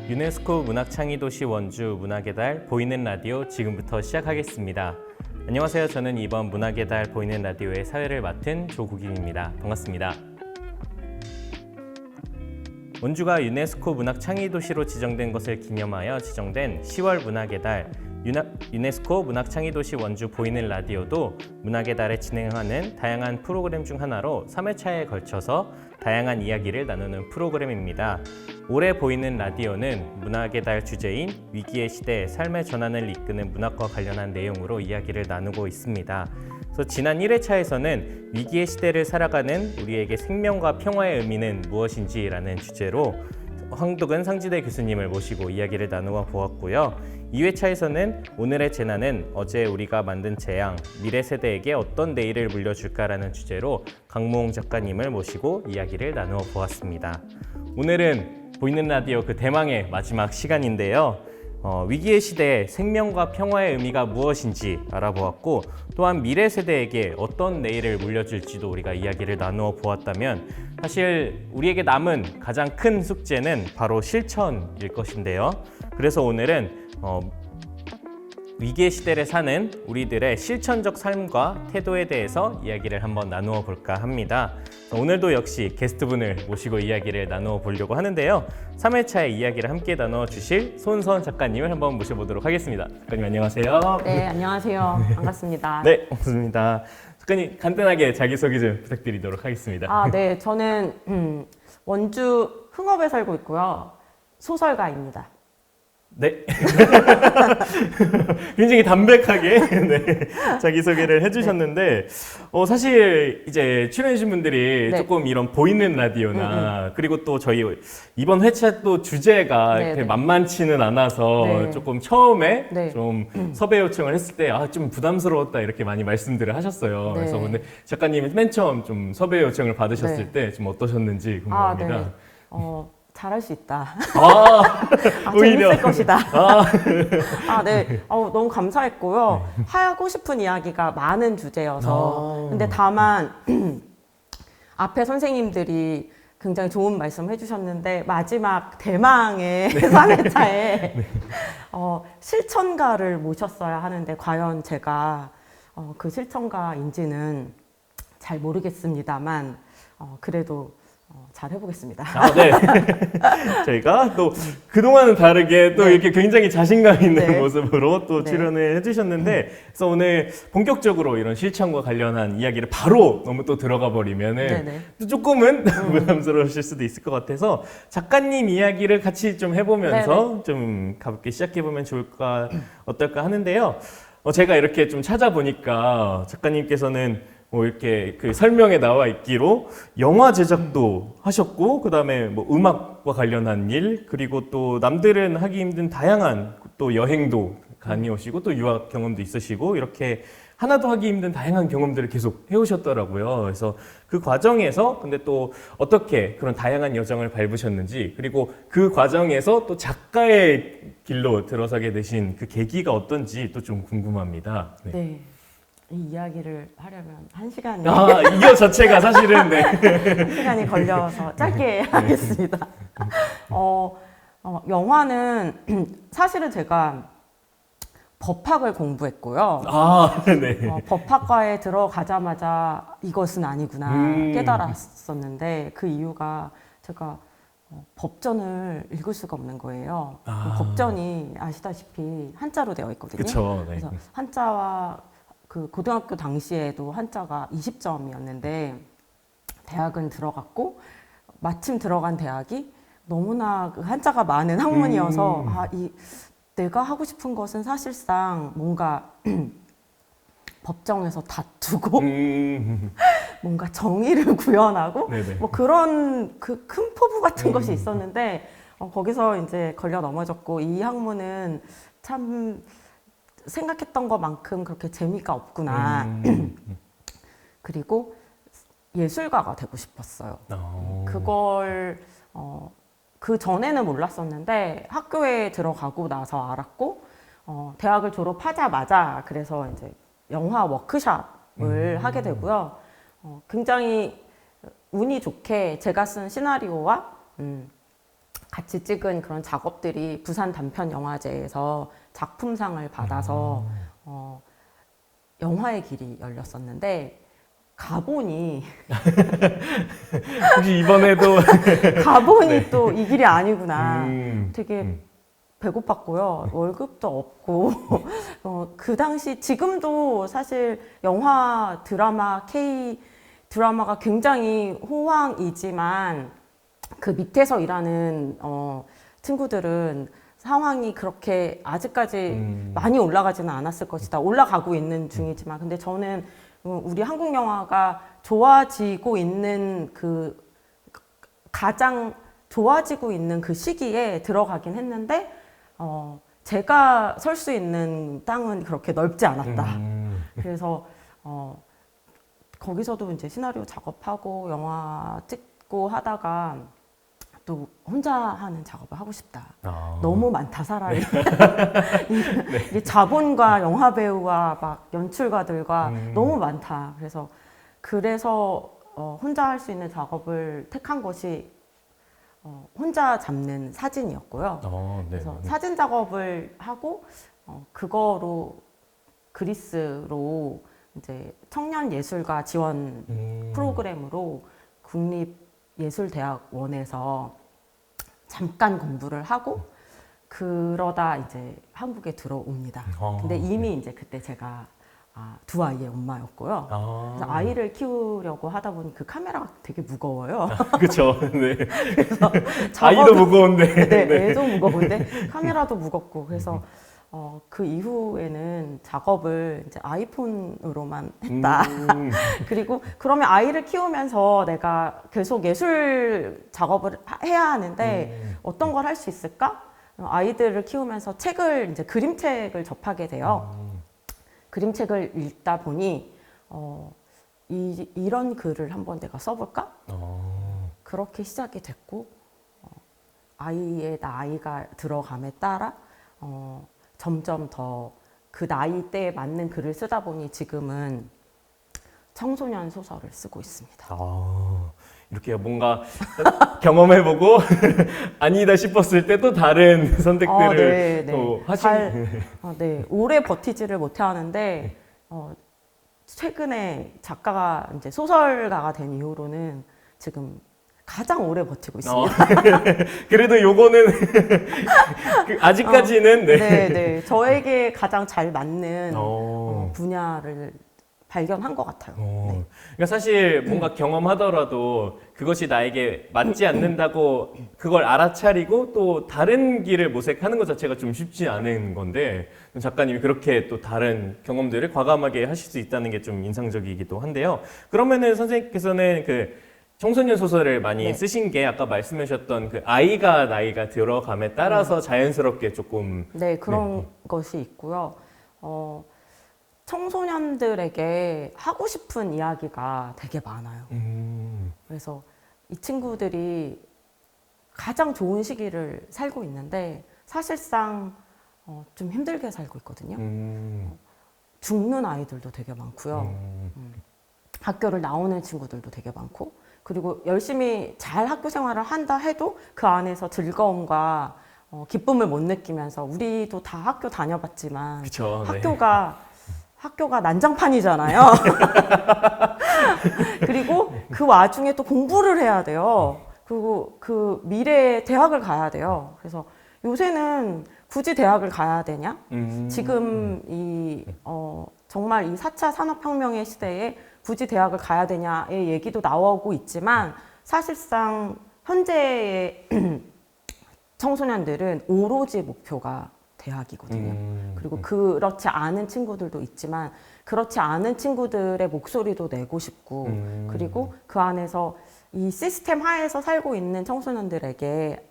유네스코 문학창의도시 원주 문학의 달 보이는 라디오 지금부터 시작하겠습니다. 안녕하세요. 저는 이번 문학의 달 보이는 라디오의 사회를 맡은 조국임입니다. 반갑습니다. 원주가 유네스코 문학창의도시로 지정된 것을 기념하여 지정된 10월 문학의 달 유네스코 문학창의도시 원주 보이는 라디오도 문학의 달에 진행하는 다양한 프로그램 중 하나로 3회차에 걸쳐서 다양한 이야기를 나누는 프로그램입니다. 올해 보이는 라디오는 문학의 달 주제인 위기의 시대, 삶의 전환을 이끄는 문학과 관련한 내용으로 이야기를 나누고 있습니다. 그래서 지난 1회차에서는 위기의 시대를 살아가는 우리에게 생명과 평화의 의미는 무엇인지라는 주제로 황덕은 상지대 교수님을 모시고 이야기를 나누어 보았고요. 2회차에서는 오늘의 재난은 어제 우리가 만든 재앙, 미래 세대에게 어떤 내일을 물려줄까라는 주제로 강무홍 작가님을 모시고 이야기를 나누어 보았습니다. 오늘은 보이는 라디오 그 대망의 마지막 시간인데요. 위기의 시대에 생명과 평화의 의미가 무엇인지 알아보았고, 또한 미래 세대에게 어떤 내일을 물려줄지도 우리가 이야기를 나누어 보았다면, 사실 우리에게 남은 가장 큰 숙제는 바로 실천일 것인데요. 그래서 오늘은 위기의 시대를 사는 우리들의 실천적 삶과 태도에 대해서 이야기를 한번 나누어 볼까 합니다. 오늘도 역시 게스트분을 모시고 이야기를 나누어 보려고 하는데요. 3회차의 이야기를 함께 나누어 주실 손선 작가님을 한번 모셔보도록 하겠습니다. 작가님 안녕하세요. 네, 안녕하세요. 반갑습니다. 네, 반갑습니다. 작가님 간단하게 자기소개 좀 부탁드리도록 하겠습니다. 네, 저는 원주 흥업에 살고 있고요. 소설가입니다. 네. 굉장히 담백하게 네, 자기소개를 해주셨는데, 사실 이제 출연해주신 분들이 네. 조금 이런 보이는 라디오나 그리고 또 저희 이번 회차 또 주제가 네, 이렇게 네. 만만치는 않아서 네. 조금 처음에 네. 좀 섭외 요청을 했을 때 좀 부담스러웠다 이렇게 많이 말씀들을 하셨어요. 네. 그래서 근데 작가님이 맨 처음 좀 섭외 요청을 받으셨을 네. 때 좀 어떠셨는지 궁금합니다. 네. 잘할 수 있다. 오히려. 재밌을 것이다. 네. 너무 감사했고요. 하고 싶은 이야기가 많은 주제여서. 근데 다만, 앞에 선생님들이 굉장히 좋은 말씀 해주셨는데, 마지막 대망의 3회차에 실천가를 모셨어야 하는데, 과연 제가 그 실천가인지는 잘 모르겠습니다만, 그래도 잘 해보겠습니다. 네. 저희가 또 그동안은 다르게 또 네. 이렇게 굉장히 자신감 있는 네. 모습으로 또 네. 출연을 해주셨는데, 그래서 오늘 본격적으로 이런 실천과 관련한 이야기를 바로 너무 또 들어가 버리면은 네네. 또 조금은 부담스러우실 수도 있을 것 같아서 작가님 이야기를 같이 좀 해보면서 네네. 좀 가볍게 시작해보면 좋을까, 어떨까 하는데요. 제가 이렇게 좀 찾아보니까 작가님께서는 이렇게 그 설명에 나와 있기로 영화 제작도 하셨고, 그 다음에 뭐 음악과 관련한 일, 그리고 또 남들은 하기 힘든 다양한 또 여행도 다녀오시고, 또 유학 경험도 있으시고, 이렇게 하나도 하기 힘든 다양한 경험들을 계속 해오셨더라고요. 그래서 그 과정에서 근데 또 어떻게 그런 다양한 여정을 밟으셨는지, 그리고 그 과정에서 또 작가의 길로 들어서게 되신 그 계기가 어떤지 또 좀 궁금합니다. 네. 네. 이 이야기를 하려면 1시간이 이거 자체가 사실은 네. 1시간이 걸려서 짧게 하겠습니다. 영화는 사실은 제가 법학을 공부했고요. 네. 법학과에 들어가자마자 이것은 아니구나 깨달았었는데, 그 이유가 제가 법전을 읽을 수가 없는 거예요. 법전이 아시다시피 한자로 되어 있거든요. 그쵸. 네. 그래서 한자와 그 고등학교 당시에도 한자가 20점이었는데 대학은 들어갔고, 마침 들어간 대학이 너무나 그 한자가 많은 학문이어서 내가 하고 싶은 것은 사실상 뭔가 법정에서 다투고 뭔가 정의를 구현하고 네네. 뭐 그런 그 큰 포부 같은 것이 있었는데, 거기서 이제 걸려 넘어졌고, 이 학문은 참 생각했던 것만큼 그렇게 재미가 없구나. 그리고 예술가가 되고 싶었어요. 그걸 그 전에는 몰랐었는데 학교에 들어가고 나서 알았고, 대학을 졸업하자마자 그래서 이제 영화 워크숍을 하게 되고요. 굉장히 운이 좋게 제가 쓴 시나리오와 같이 찍은 그런 작업들이 부산 단편 영화제에서 작품상을 받아서 영화의 길이 열렸었는데 가보니 혹시 이번에도 가보니 또 이 길이 아니구나. 음, 되게 배고팠고요. 월급도 없고 그 당시 지금도 사실 영화 드라마 K 드라마가 굉장히 호황이지만 그 밑에서 일하는 친구들은 상황이 그렇게 아직까지 많이 올라가지는 않았을 것이다. 올라가고 있는 중이지만 근데 저는 우리 한국 영화가 좋아지고 있는 그 가장 좋아지고 있는 그 시기에 들어가긴 했는데 제가 설 수 있는 땅은 그렇게 넓지 않았다. 그래서 거기서도 이제 시나리오 작업하고 영화 찍고 하다가 또 혼자 하는 작업을 하고 싶다. 너무 많다 사람이. 이게 자본과 영화 배우와 막 연출가들과 너무 많다. 그래서 혼자 할 수 있는 작업을 택한 것이 혼자 잡는 사진이었고요. 네. 그래서 사진 작업을 하고 그거로 그리스로 이제 청년 예술가 지원 프로그램으로 국립예술대학원에서 잠깐 공부를 하고 그러다 이제 한국에 들어옵니다. 근데 이미 이제 그때 제가 두 아이의 엄마였고요. 그래서 아이를 키우려고 하다 보니 그 카메라가 되게 무거워요. 그렇죠. 네. 그래서 아이도 무거운데. 네, 애도 무거운데 카메라도 무겁고 그래서 그 이후에는 작업을 이제 아이폰으로만 했다. 그리고 그러면 아이를 키우면서 내가 계속 예술 작업을 해야 하는데 어떤 걸 할 수 있을까? 아이들을 키우면서 책을 이제 그림책을 접하게 돼요. 그림책을 읽다 보니 이런 글을 한번 내가 써볼까? 그렇게 시작이 됐고 나이가 들어감에 따라 점점 더 그 나이대에 맞는 글을 쓰다 보니 지금은 청소년 소설을 쓰고 있습니다. 이렇게 뭔가 경험해보고 아니다 싶었을 때 또 다른 선택들을 또 네, 오래 버티지를 못하는데 최근에 작가가 이제 소설가가 된 이후로는 지금 가장 오래 버티고 있습니다. 그래도 요거는 아직까지는 네, 저에게 가장 잘 맞는 분야를 발견한 것 같아요. 네. 그러니까 사실 뭔가 경험하더라도 그것이 나에게 맞지 않는다고 그걸 알아차리고 또 다른 길을 모색하는 것 자체가 좀 쉽지 않은 건데 작가님이 그렇게 또 다른 경험들을 과감하게 하실 수 있다는 게 좀 인상적이기도 한데요. 그러면은 선생님께서는 그 청소년 소설을 많이 쓰신 게 아까 말씀하셨던 그 아이가 나이가 들어감에 따라서 자연스럽게 조금 그런 것이 있고요. 청소년들에게 하고 싶은 이야기가 되게 많아요. 그래서 이 친구들이 가장 좋은 시기를 살고 있는데 사실상 좀 힘들게 살고 있거든요. 죽는 아이들도 되게 많고요. 학교를 나오는 친구들도 되게 많고 그리고 열심히 잘 학교 생활을 한다 해도 그 안에서 즐거움과 기쁨을 못 느끼면서 우리도 다 학교 다녀봤지만 그쵸, 학교가 난장판이잖아요. 그리고 그 와중에 또 공부를 해야 돼요. 그리고 그 미래에 대학을 가야 돼요. 그래서 요새는 굳이 대학을 가야 되냐? 지금 정말 이 4차 산업혁명의 시대에 굳이 대학을 가야 되냐의 얘기도 나오고 있지만 사실상 현재의 청소년들은 오로지 목표가 대학이거든요. 그리고 그렇지 않은 친구들도 있지만 그렇지 않은 친구들의 목소리도 내고 싶고 그리고 그 안에서 이 시스템 하에서 살고 있는 청소년들에게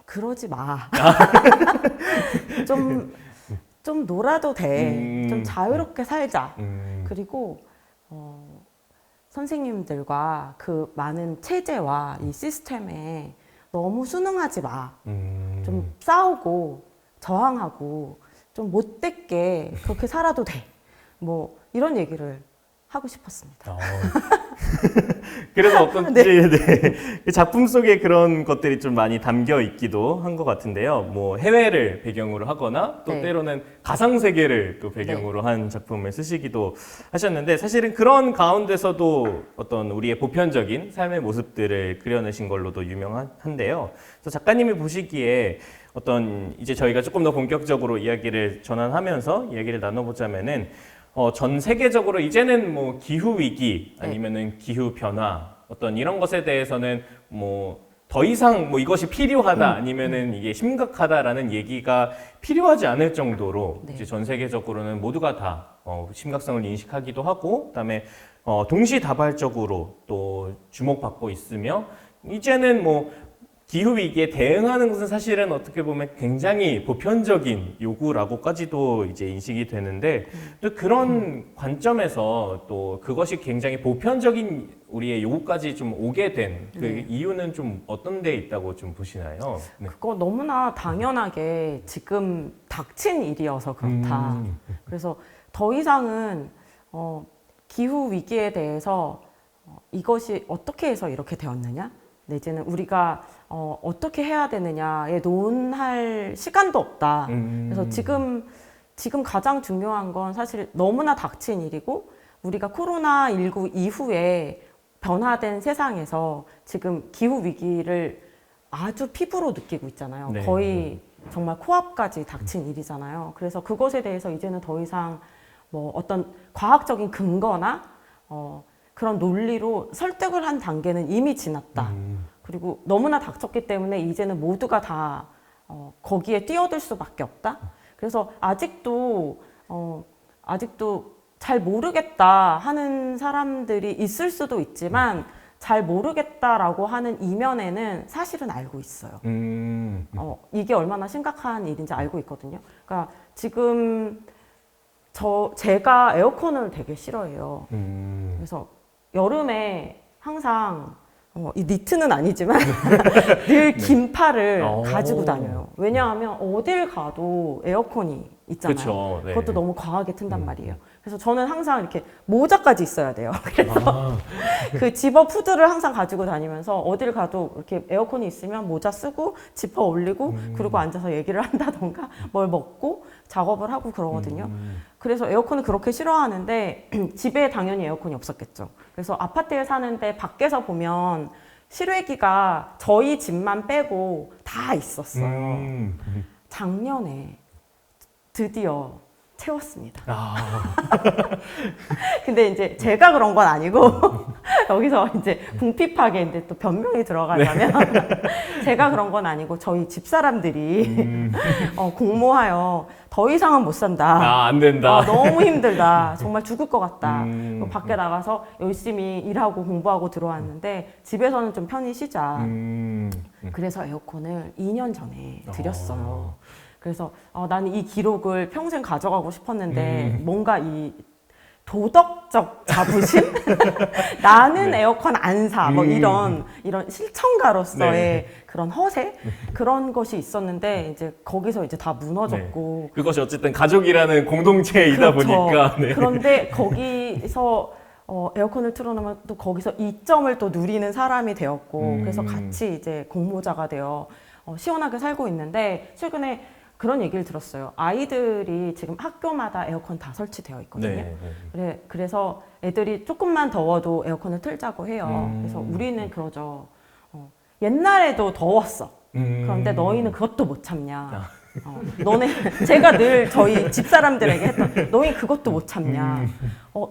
그러지 마. 좀 놀아도 돼. 좀 자유롭게 살자. 그리고 선생님들과 그 많은 체제와 이 시스템에 너무 순응하지 마. 좀 싸우고 저항하고 좀 못됐게 그렇게 살아도 돼. 뭐 이런 얘기를 하고 싶었습니다. 그래서 어떤지 네. 그 작품 속에 그런 것들이 좀 많이 담겨 있기도 한 것 같은데요. 뭐 해외를 배경으로 하거나 또 네. 때로는 가상 세계를 또 배경으로 한 작품을 쓰시기도 하셨는데 사실은 그런 가운데서도 어떤 우리의 보편적인 삶의 모습들을 그려내신 걸로도 유명한데요. 그래서 작가님이 보시기에 어떤 이제 저희가 조금 더 본격적으로 이야기를 전환하면서 이야기를 나눠보자면은 전 세계적으로 이제는 뭐 기후 위기 아니면은 기후 변화 어떤 이런 것에 대해서는 뭐 더 이상 뭐 이것이 필요하다 아니면은 이게 심각하다라는 얘기가 필요하지 않을 정도로 네. 이제 전 세계적으로는 모두가 다 심각성을 인식하기도 하고 그다음에 동시다발적으로 또 주목받고 있으며 이제는 뭐 기후 위기에 대응하는 것은 사실은 어떻게 보면 굉장히 보편적인 요구라고까지도 이제 인식이 되는데 또 그런 관점에서 또 그것이 굉장히 보편적인 우리의 요구까지 좀 오게 된 그 이유는 좀 어떤 데 있다고 좀 보시나요? 네. 그거 너무나 당연하게 지금 닥친 일이어서 그렇다. 그래서 더 이상은 기후 위기에 대해서 이것이 어떻게 해서 이렇게 되었느냐? 내지는 우리가 어떻게 해야 되느냐에 논할 시간도 없다. 그래서 지금 가장 중요한 건 사실 너무나 닥친 일이고 우리가 코로나19 이후에 변화된 세상에서 지금 기후 위기를 아주 피부로 느끼고 있잖아요. 네. 거의 정말 코앞까지 닥친 일이잖아요. 그래서 그것에 대해서 이제는 더 이상 뭐 어떤 과학적인 근거나 그런 논리로 설득을 한 단계는 이미 지났다. 그리고 너무나 닥쳤기 때문에 이제는 모두가 다 거기에 뛰어들 수밖에 없다. 그래서 아직도 잘 모르겠다 하는 사람들이 있을 수도 있지만 잘 모르겠다라고 하는 이면에는 사실은 알고 있어요. 이게 얼마나 심각한 일인지 알고 있거든요. 그러니까 지금 제가 에어컨을 되게 싫어해요. 그래서 여름에 항상 이 니트는 아니지만 늘 긴팔을 가지고 다녀요. 왜냐하면 어딜 가도 에어컨이 있잖아요. 그쵸, 네. 그것도 너무 과하게 튼단 말이에요. 그래서 저는 항상 이렇게 모자까지 있어야 돼요. 그래서 그 집업 후드를 항상 가지고 다니면서 어딜 가도 이렇게 에어컨이 있으면 모자 쓰고 지퍼 올리고 그리고 앉아서 얘기를 한다던가 뭘 먹고 작업을 하고 그러거든요. 그래서 에어컨을 그렇게 싫어하는데 집에 당연히 에어컨이 없었겠죠. 그래서 아파트에 사는데 밖에서 보면 실외기가 저희 집만 빼고 다 있었어요. 작년에 드디어 채웠습니다. 근데 이제 제가 그런 건 아니고 여기서 이제 궁핍하게 이제 또 변명이 들어가자면 제가 그런 건 아니고 저희 집사람들이 공모하여 더 이상은 못 산다. 안 된다. 너무 힘들다. 정말 죽을 것 같다. 밖에 나가서 열심히 일하고 공부하고 들어왔는데 집에서는 좀 편히 쉬자. 그래서 에어컨을 2년 전에 드렸어요. 그래서 나는 이 기록을 평생 가져가고 싶었는데 뭔가 이 도덕적 자부심? 나는 네. 에어컨 안 사. 뭐 이런 실천가로서의 네. 그런 허세? 그런 것이 있었는데 이제 거기서 이제 다 무너졌고. 네. 그것이 어쨌든 가족이라는 공동체이다 그렇죠. 보니까. 네. 그런데 거기서 에어컨을 틀어놓으면 또 거기서 이점을 또 누리는 사람이 되었고 그래서 같이 이제 공모자가 되어 시원하게 살고 있는데 최근에 그런 얘기를 들었어요. 아이들이 지금 학교마다 에어컨 다 설치되어 있거든요. 네. 그래서 애들이 조금만 더워도 에어컨을 틀자고 해요. 그래서 우리는 그러죠. 옛날에도 더웠어. 그런데 너희는 그것도 못 참냐. 제가 늘 저희 집사람들에게 했던 너희 그것도 못 참냐.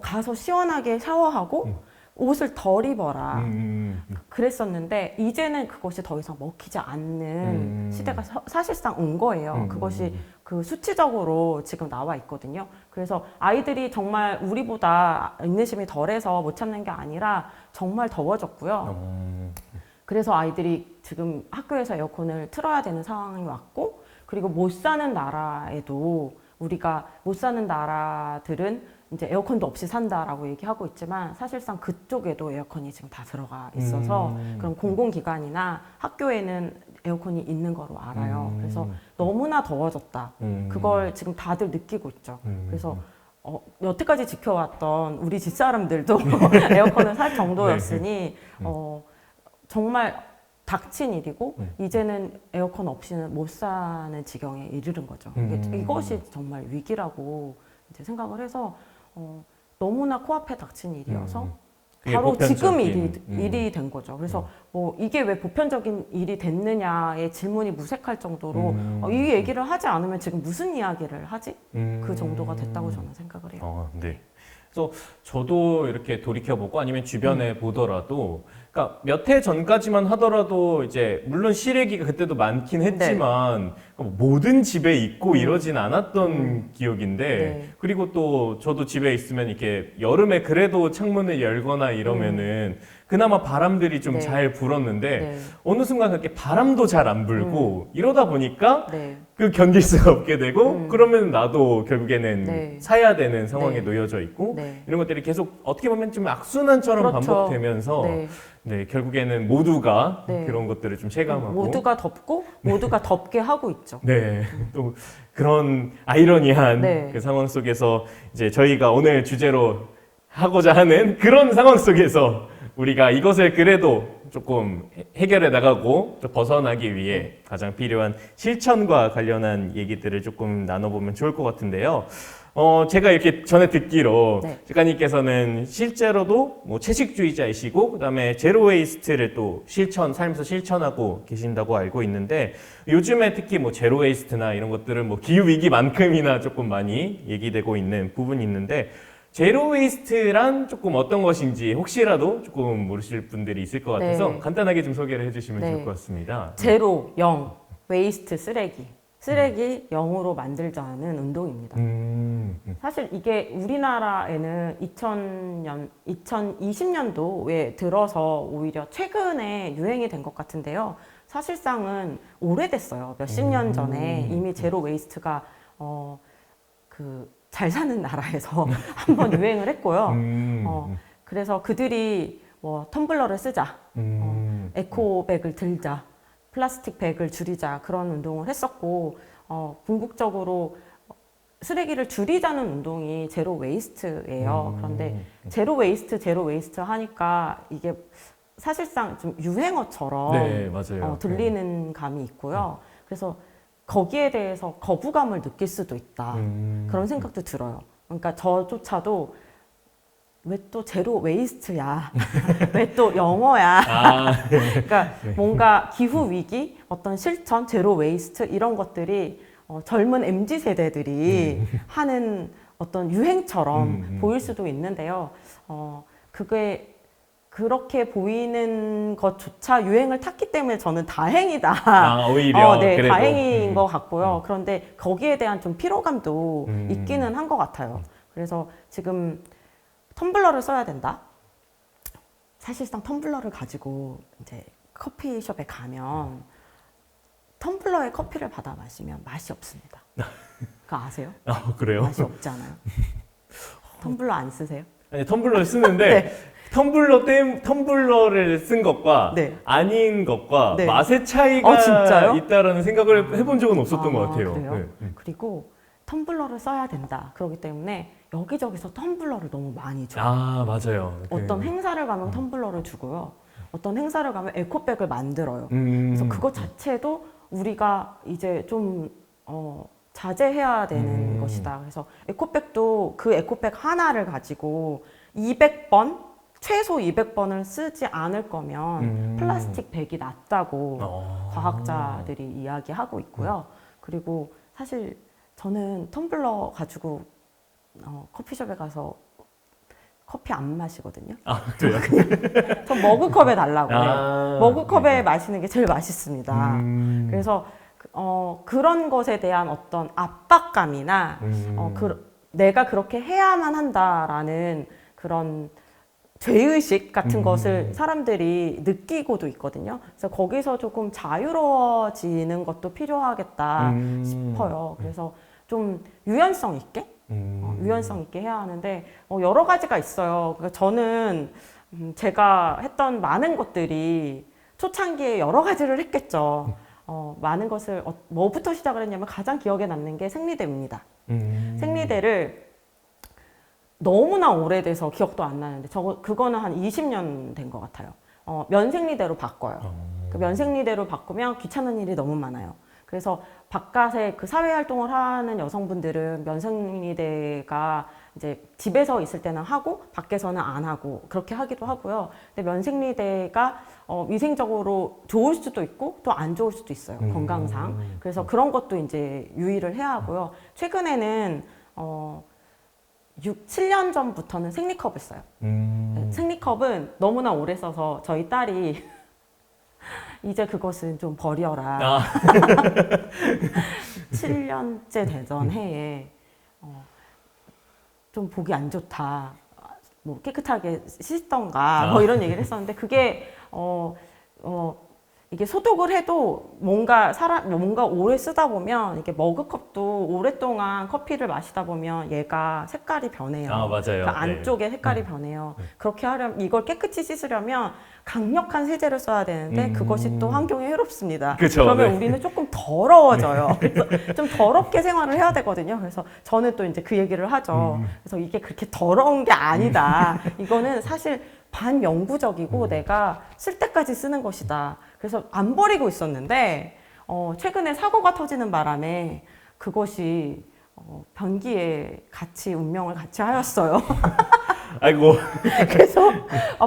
가서 시원하게 샤워하고 옷을 덜 입어라. 그랬었는데 이제는 그것이 더 이상 먹히지 않는 시대가 사실상 온 거예요. 그것이 그 수치적으로 지금 나와 있거든요. 그래서 아이들이 정말 우리보다 인내심이 덜해서 못 참는 게 아니라 정말 더워졌고요. 그래서 아이들이 지금 학교에서 에어컨을 틀어야 되는 상황이 왔고 그리고 못 사는 나라에도 우리가 못 사는 나라들은 이제 에어컨도 없이 산다라고 얘기하고 있지만 사실상 그쪽에도 에어컨이 지금 다 들어가 있어서 그런 공공기관이나 학교에는 에어컨이 있는 거로 알아요. 그래서 너무나 더워졌다. 그걸 지금 다들 느끼고 있죠. 그래서 여태까지 지켜왔던 우리 집사람들도 에어컨을 살 정도였으니 정말 닥친 일이고 이제는 에어컨 없이는 못 사는 지경에 이르는 거죠. 이것이 정말 위기라고 이제 생각을 해서 너무나 코앞에 닥친 일이어서 바로 지금 일이 된 거죠. 그래서 뭐 이게 왜 보편적인 일이 됐느냐의 질문이 무색할 정도로 이 얘기를 하지 않으면 지금 무슨 이야기를 하지? 그 정도가 됐다고 저는 생각을 해요. 네. 그래서 저도 이렇게 돌이켜보고 아니면 주변에 보더라도, 그러니까 몇 해 전까지만 하더라도 이제 물론 실외기가 그때도 많긴 했지만 모든 집에 있고 이러진 않았던 기억인데, 그리고 또 저도 집에 있으면 이렇게 여름에 그래도 창문을 열거나 이러면은 그나마 바람들이 좀 잘 불었는데 어느 순간 그렇게 바람도 잘 안 불고 이러다 보니까 그 견딜 수가 없게 되고 그러면 나도 결국에는 사야 되는 상황에 놓여져 있고 이런 것들이 계속 어떻게 보면 좀 악순환처럼 그렇죠. 반복되면서 결국에는 모두가 그런 것들을 좀 체감하고 모두가 덥고 모두가 덥게 하고 있죠. 또 그런 아이러니한 그 상황 속에서 이제 저희가 오늘 주제로 하고자 하는 그런 상황 속에서 우리가 이것을 그래도 조금 해결해 나가고 좀 벗어나기 위해 가장 필요한 실천과 관련한 얘기들을 조금 나눠보면 좋을 것 같은데요. 제가 이렇게 전에 듣기로 작가님께서는 실제로도 뭐 채식주의자이시고 그다음에 제로 웨이스트를 또 삶에서 실천하고 계신다고 알고 있는데, 요즘에 특히 뭐 제로 웨이스트나 이런 것들은 뭐 기후 위기만큼이나 조금 많이 얘기되고 있는 부분이 있는데, 제로 웨이스트란 조금 어떤 것인지 혹시라도 조금 모르실 분들이 있을 것 같아서 간단하게 좀 소개를 해주시면 좋을 것 같습니다. 제로, 0, 웨이스트, 쓰레기 0으로 만들자는 운동입니다. 사실 이게 우리나라에는 2020년도에 들어서 오히려 최근에 유행이 된 것 같은데요. 사실상은 오래됐어요. 몇십 년 전에 이미 제로 웨이스트가 잘 사는 나라에서 한번 유행을 했고요. 그래서 그들이 뭐 텀블러를 쓰자, 에코백을 들자, 플라스틱 백을 줄이자 그런 운동을 했었고, 궁극적으로 쓰레기를 줄이자는 운동이 제로 웨이스트예요. 그런데 제로 웨이스트 하니까 이게 사실상 좀 유행어처럼 맞아요. 들리는 감이 있고요. 그래서 거기에 대해서 거부감을 느낄 수도 있다. 그런 생각도 들어요. 그러니까 저조차도 왜 또 제로 웨이스트야? 왜 또 영어야? 그러니까 뭔가 기후 위기, 어떤 실천, 제로 웨이스트 이런 것들이 젊은 MZ 세대들이 하는 어떤 유행처럼 보일 수도 있는데요. 그게 그렇게 보이는 것조차 유행을 탔기 때문에 저는 다행이다. 오히려 그래도. 다행인 것 같고요. 그런데 거기에 대한 좀 피로감도 있기는 한 것 같아요. 그래서 지금 텀블러를 써야 된다. 사실상 텀블러를 가지고 이제 커피숍에 가면 텀블러에 커피를 받아 마시면 맛이 없습니다. 그거 아세요? 그래요? 맛이 없잖아요. 텀블러 안 쓰세요? 아니, 텀블러를 쓰는데 텀블러를 쓴 것과 아닌 것과 맛의 차이가 있다라는 생각을 해본 적은 없었던 것 같아요. 그래요? 그리고 텀블러를 써야 된다. 그렇기 때문에 여기저기서 텀블러를 너무 많이 줘요. 맞아요. 어떤 행사를 가면 텀블러를 주고요. 어떤 행사를 가면 에코백을 만들어요. 그래서 그것 자체도 우리가 이제 좀 자제해야 되는 것이다. 그래서 에코백도 그 에코백 하나를 가지고 200번, 최소 200번을 쓰지 않을 거면 플라스틱 백이 낫다고 과학자들이 이야기하고 있고요. 그리고 사실 저는 텀블러 가지고 커피숍에 가서 커피 안 마시거든요. 그래요? 전 머그컵에 달라고 해요. 머그컵에 마시는 게 제일 맛있습니다. 그래서 그런 것에 대한 어떤 압박감이나 내가 그렇게 해야만 한다라는 그런 죄의식 같은 것을 사람들이 느끼고도 있거든요. 그래서 거기서 조금 자유로워지는 것도 필요하겠다 싶어요. 그래서 좀 유연성 있게 해야 하는데 여러 가지가 있어요. 그러니까 저는 제가 했던 많은 것들이 초창기에 여러 가지를 했겠죠. 많은 것을 뭐부터 시작을 했냐면 가장 기억에 남는 게 생리대입니다. 생리대를 너무나 오래돼서 기억도 안 나는데 그거는 한 20년 된 것 같아요. 면생리대로 바꿔요. 그 면생리대로 바꾸면 귀찮은 일이 너무 많아요. 그래서 바깥에 그 사회활동을 하는 여성분들은 면생리대가 이제 집에서 있을 때는 하고 밖에서는 안 하고 그렇게 하기도 하고요. 근데 면생리대가 위생적으로 좋을 수도 있고 또 안 좋을 수도 있어요. 건강상. 그래서 그런 것도 이제 유의를 해야 하고요. 최근에는 7년 전부터는 생리컵을 써요. 생리컵은 너무나 오래 써서 저희 딸이 이제 그것은 좀 버려라. 7년째 되던 해에 좀 보기 안 좋다. 뭐 깨끗하게 씻던가 뭐 이런 얘기를 했었는데 그게 이게 소독을 해도 뭔가 오래 쓰다 보면 이게 머그컵도 오랫동안 커피를 마시다 보면 얘가 색깔이 변해요. 아, 맞아요. 그 안쪽에 색깔이 변해요. 그렇게 하려면 이걸 깨끗이 씻으려면 강력한 세제를 써야 되는데 그것이 또 환경에 해롭습니다. 그쵸, 그러면 네. 우리는 조금 더러워져요. 그래서 좀 더럽게 생활을 해야 되거든요. 그래서 저는 또 이제 그 얘기를 하죠. 그래서 이게 그렇게 더러운 게 아니다. 이거는 사실 반영구적이고 내가 쓸 때까지 쓰는 것이다. 그래서 안 버리고 있었는데 최근에 사고가 터지는 바람에 그것이 변기에 운명을 같이 하였어요. 아이고. 그래서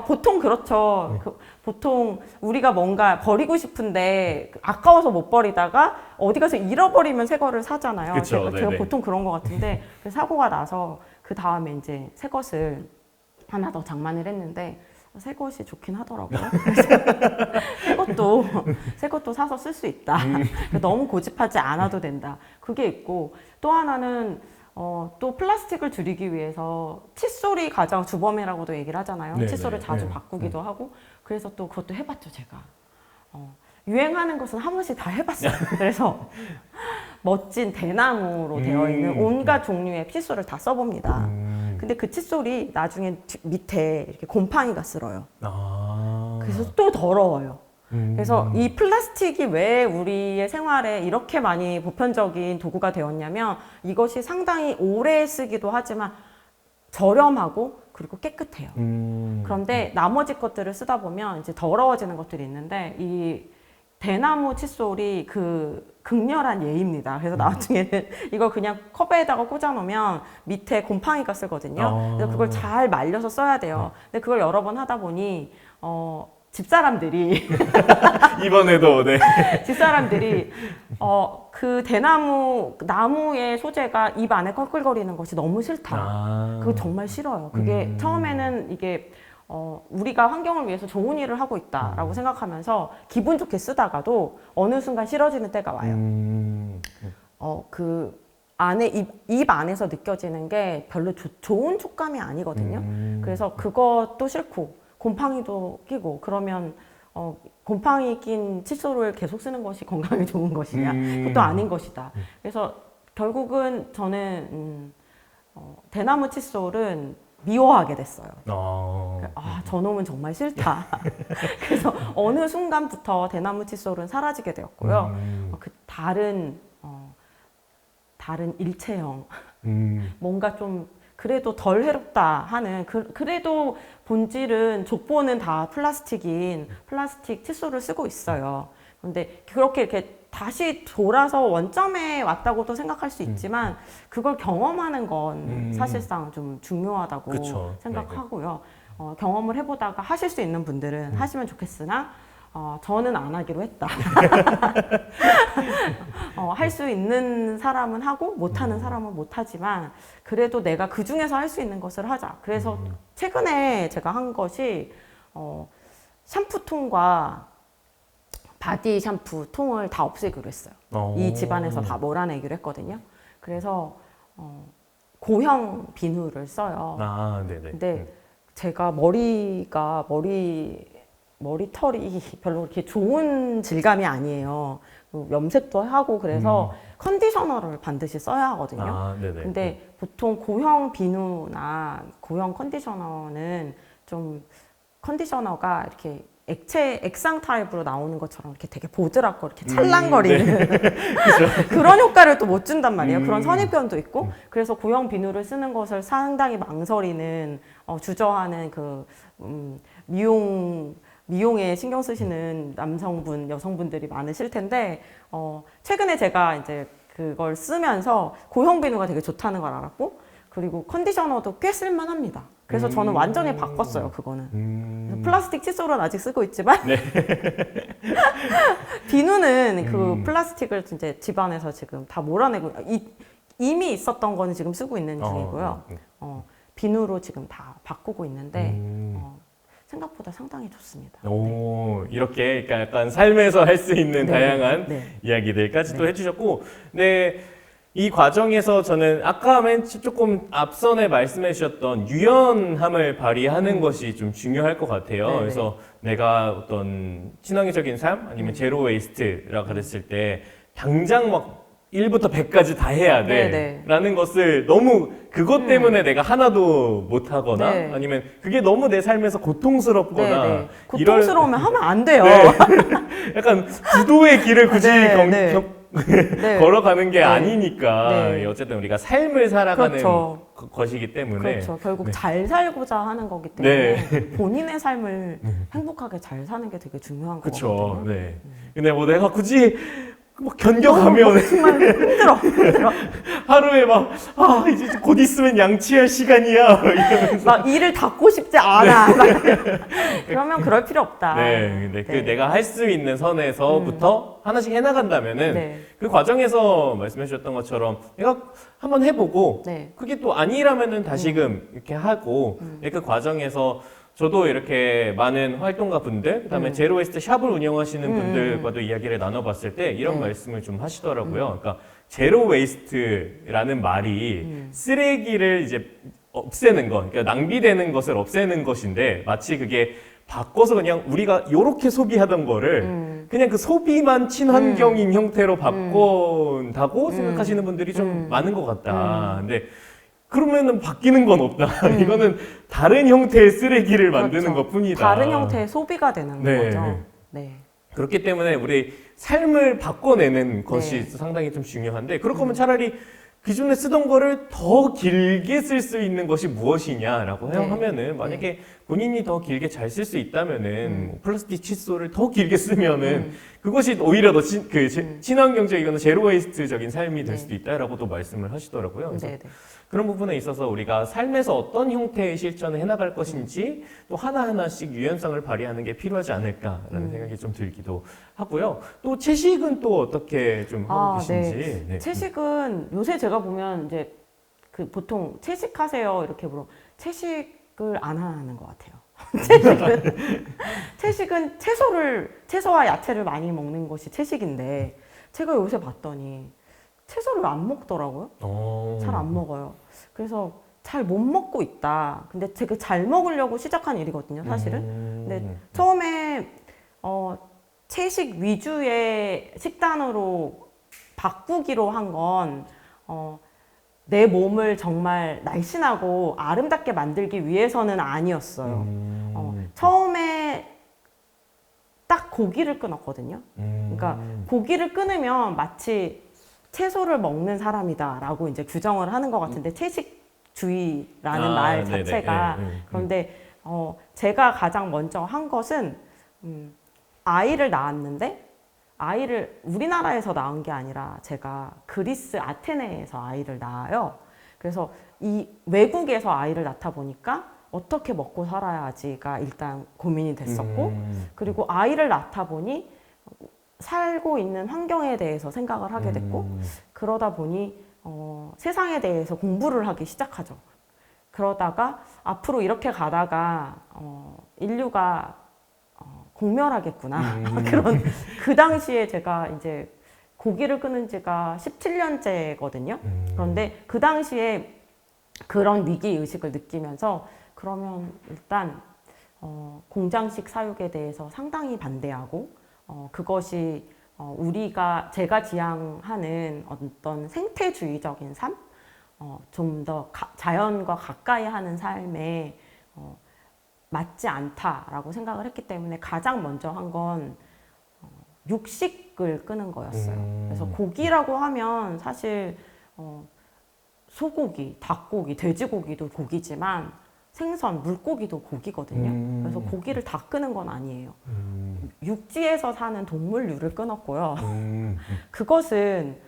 보통 그렇죠. 보통 우리가 뭔가 버리고 싶은데 아까워서 못 버리다가 어디 가서 잃어버리면 새 거를 사잖아요. 그쵸, 제가 네네. 보통 그런 것 같은데 그 사고가 나서 그 다음에 이제 새 것을 하나 더 장만을 했는데 새 것이 좋긴 하더라고요. 그래서 새 것도 사서 쓸 수 있다. 너무 고집하지 않아도 된다. 그게 있고 또 하나는 또 플라스틱을 줄이기 위해서 칫솔이 가장 주범이라고도 얘기를 하잖아요. 네네. 칫솔을 자주 네. 바꾸기도 하고 그래서 또 그것도 해봤죠 제가. 유행하는 것은 한 번씩 다 해봤어요. 그래서 멋진 대나무로 되어 있는 온갖 종류의 칫솔을 다 써봅니다. 근데 그 칫솔이 나중에 밑에 이렇게 곰팡이가 쓸어요. 그래서 또 더러워요. 그래서 이 플라스틱이 왜 우리의 생활에 이렇게 많이 보편적인 도구가 되었냐면 이것이 상당히 오래 쓰기도 하지만 저렴하고 그리고 깨끗해요. 그런데 나머지 것들을 쓰다 보면 이제 더러워지는 것들이 있는데 이 대나무 칫솔이 그 극렬한 예입니다. 그래서 나중에는 이걸 그냥 컵에다가 꽂아놓으면 밑에 곰팡이가 쓰거든요. 그래서 그걸 잘 말려서 써야 돼요. 근데 그걸 여러 번 하다 보니 집사람들이 이번에도 네. 집사람들이 그 나무의 소재가 입 안에 껄껄거리는 것이 너무 싫다. 그거 정말 싫어요. 그게 처음에는 이게 우리가 환경을 위해서 좋은 일을 하고 있다라고 생각하면서 기분 좋게 쓰다가도 어느 순간 싫어지는 때가 와요. 그 안에 입 안에서 느껴지는 게 별로 좋은 촉감이 아니거든요. 그래서 그것도 싫고 곰팡이도 끼고 그러면 곰팡이 낀 칫솔을 계속 쓰는 것이 건강에 좋은 것이냐? 그것도 아닌 것이다. 그래서 결국은 저는 대나무 칫솔은 미워하게 됐어요. 저놈은 정말 싫다. 그래서 어느 순간부터 대나무 칫솔은 사라지게 되었고요. 그 다른 일체형 뭔가 좀 그래도 덜 해롭다 하는 그래도 본질은 족보는 다 플라스틱 칫솔을 쓰고 있어요. 그런데 그렇게 이렇게 다시 돌아서 원점에 왔다고도 생각할 수 있지만 그걸 경험하는 건 사실상 좀 중요하다고 그쵸. 생각하고요. 경험을 해보다가 하실 수 있는 분들은 하시면 좋겠으나 저는 안 하기로 했다. 할 수 있는 사람은 하고 못하는 사람은 못하지만 그래도 내가 그 중에서 할 수 있는 것을 하자. 그래서 최근에 제가 한 것이 샴푸통과 바디 샴푸 통을 다 없애기로 했어요. 이 집안에서 다 몰아내기로 했거든요. 그래서 고형 비누를 써요. 네네. 근데 제가 머리털이 별로 그렇게 좋은 질감이 아니에요. 염색도 하고 그래서 컨디셔너를 반드시 써야 하거든요. 네네. 근데 보통 고형 비누나 고형 컨디셔너는 좀 컨디셔너가 이렇게 액상 타입으로 나오는 것처럼 이렇게 되게 보드랍고 이렇게 찰랑거리는 그런 효과를 또 못 준단 말이에요. 그런 선입견도 있고 그래서 고형 비누를 쓰는 것을 상당히 망설이는 주저하는 그 미용에 신경 쓰시는 남성분, 여성분들이 많으실 텐데 최근에 제가 이제 그걸 쓰면서 고형 비누가 되게 좋다는 걸 알았고 그리고 컨디셔너도 꽤 쓸만합니다. 그래서 저는 완전히 바꿨어요, 그거는. 그래서 플라스틱 칫솔은 아직 쓰고 있지만 네. 비누는 그 플라스틱을 이제 집안에서 지금 다 몰아내고 이미 있었던 거는 지금 쓰고 있는 중이고요. 비누로 지금 다 바꾸고 있는데 생각보다 상당히 좋습니다. 오, 이렇게 그러니까 약간 삶에서 할 수 있는 네. 다양한 네. 이야기들까지 또 네. 해주셨고, 네. 이 과정에서 저는 아까 조금 앞선에 말씀해 주셨던 유연함을 발휘하는 것이 좀 중요할 것 같아요. 네네. 그래서 내가 어떤 친환경적인 삶 아니면 제로 웨이스트라고 가졌을 때 당장 막 1부터 100까지 다 해야 돼 네네. 라는 것을 너무 그것 때문에 내가 하나도 못 하거나 네. 아니면 그게 너무 내 삶에서 고통스럽거나 네네. 고통스러우면 하면 안 돼요. 네. 약간 부도의 길을 굳이 네. 네. 걸어가는 게 네. 아니니까 네. 어쨌든 우리가 삶을 살아가는 그렇죠. 것이기 때문에 그렇죠. 결국 잘 살고자 하는 거기 때문에 네. 본인의 삶을 행복하게 잘 사는 게 되게 중요한 그렇죠. 거거든요. 네. 근데 뭐 내가 굳이 뭐 견뎌가면 정말 힘들어. 하루에 막 이제 곧 있으면 양치할 시간이야 이러면서 막 일을 닫고 싶지 않아. 그러면 그럴 필요 없다. 네, 근데 그 내가 할 수 있는 선에서부터 하나씩 해나간다면은 네. 그 과정에서 말씀해 주셨던 것처럼 내가 한번 해보고 네. 그게 또 아니라면은 다시금 이렇게 하고 그 과정에서 저도 이렇게 많은 활동가 분들 그다음에 제로웨이스트 샵을 운영하시는 분들과도 이야기를 나눠봤을 때 이런 네. 말씀을 좀 하시더라고요. 그러니까 제로웨이스트라는 말이 쓰레기를 이제 없애는 것, 그러니까 낭비되는 것을 없애는 것인데 마치 그게 바꿔서 그냥 우리가 이렇게 소비하던 거를 그냥 그 소비만 친환경인 형태로 바꾼다고 생각하시는 분들이 좀 많은 것 같다. 근데 그러면은 바뀌는 건 없다. 이거는 다른 형태의 쓰레기를 만드는 그렇죠. 것뿐이다. 다른 형태의 소비가 되는 네. 거죠. 네. 그렇기 때문에 우리 삶을 바꿔내는 것이 네. 상당히 좀 중요한데 그럴 거면 차라리 기존에 쓰던 거를 더 길게 쓸 수 있는 것이 무엇이냐라고 네. 하면은 만약에 본인이 더 길게 잘 쓸 수 있다면은 뭐 플라스틱 칫솔을 더 길게 쓰면은 그것이 오히려 더 친환경적이거나 제로 웨이스트적인 삶이 될 네. 수도 있다라고도 말씀을 하시더라고요. 그래서 네. 그런 부분에 있어서 우리가 삶에서 어떤 형태의 실천을 해나갈 것인지 또 하나하나씩 유연성을 발휘하는 게 필요하지 않을까라는 생각이 좀 들기도 하고요. 또 채식은 또 어떻게 좀 하고 계신지. 네. 네. 채식은 요새 제가 보면 이제 그 보통 채식하세요 이렇게 물어 채식을 안 하는 것 같아요. 채식은 채소와 야채를 많이 먹는 것이 채식인데 제가 요새 봤더니 채소를 안 먹더라고요. 잘 안 먹어요. 그래서 잘 못 먹고 있다. 근데 제가 잘 먹으려고 시작한 일이거든요, 사실은. 근데 처음에 채식 위주의 식단으로 바꾸기로 한 건 내 몸을 정말 날씬하고 아름답게 만들기 위해서는 아니었어요. 처음에 딱 고기를 끊었거든요. 그러니까 고기를 끊으면 마치 채소를 먹는 사람이다라고 이제 규정을 하는 것 같은데 채식주의라는 말 네네. 자체가 그런데 제가 가장 먼저 한 것은 아이를 낳았는데 아이를 우리나라에서 낳은 게 아니라 제가 그리스 아테네에서 아이를 낳아요. 그래서 이 외국에서 아이를 낳다 보니까 어떻게 먹고 살아야지가 일단 고민이 됐었고 그리고 아이를 낳다 보니 살고 있는 환경에 대해서 생각을 하게 됐고 그러다 보니 세상에 대해서 공부를 하기 시작하죠. 그러다가 앞으로 이렇게 가다가 인류가 공멸하겠구나. 그런 그 당시에 제가 이제 고기를 끊은 지가 17년째거든요. 그런데 그 당시에 그런 위기 의식을 느끼면서 그러면 일단 공장식 사육에 대해서 상당히 반대하고 그것이 제가 지향하는 어떤 생태주의적인 삶, 좀 더 자연과 가까이 하는 삶에 맞지 않다라고 생각을 했기 때문에 가장 먼저 한 건 육식을 끄는 거였어요. 그래서 고기라고 하면 사실 소고기, 닭고기, 돼지고기도 고기지만 생선, 물고기도 고기거든요. 그래서 고기를 다 끄는 건 아니에요. 육지에서 사는 동물류를 끊었고요. 그것은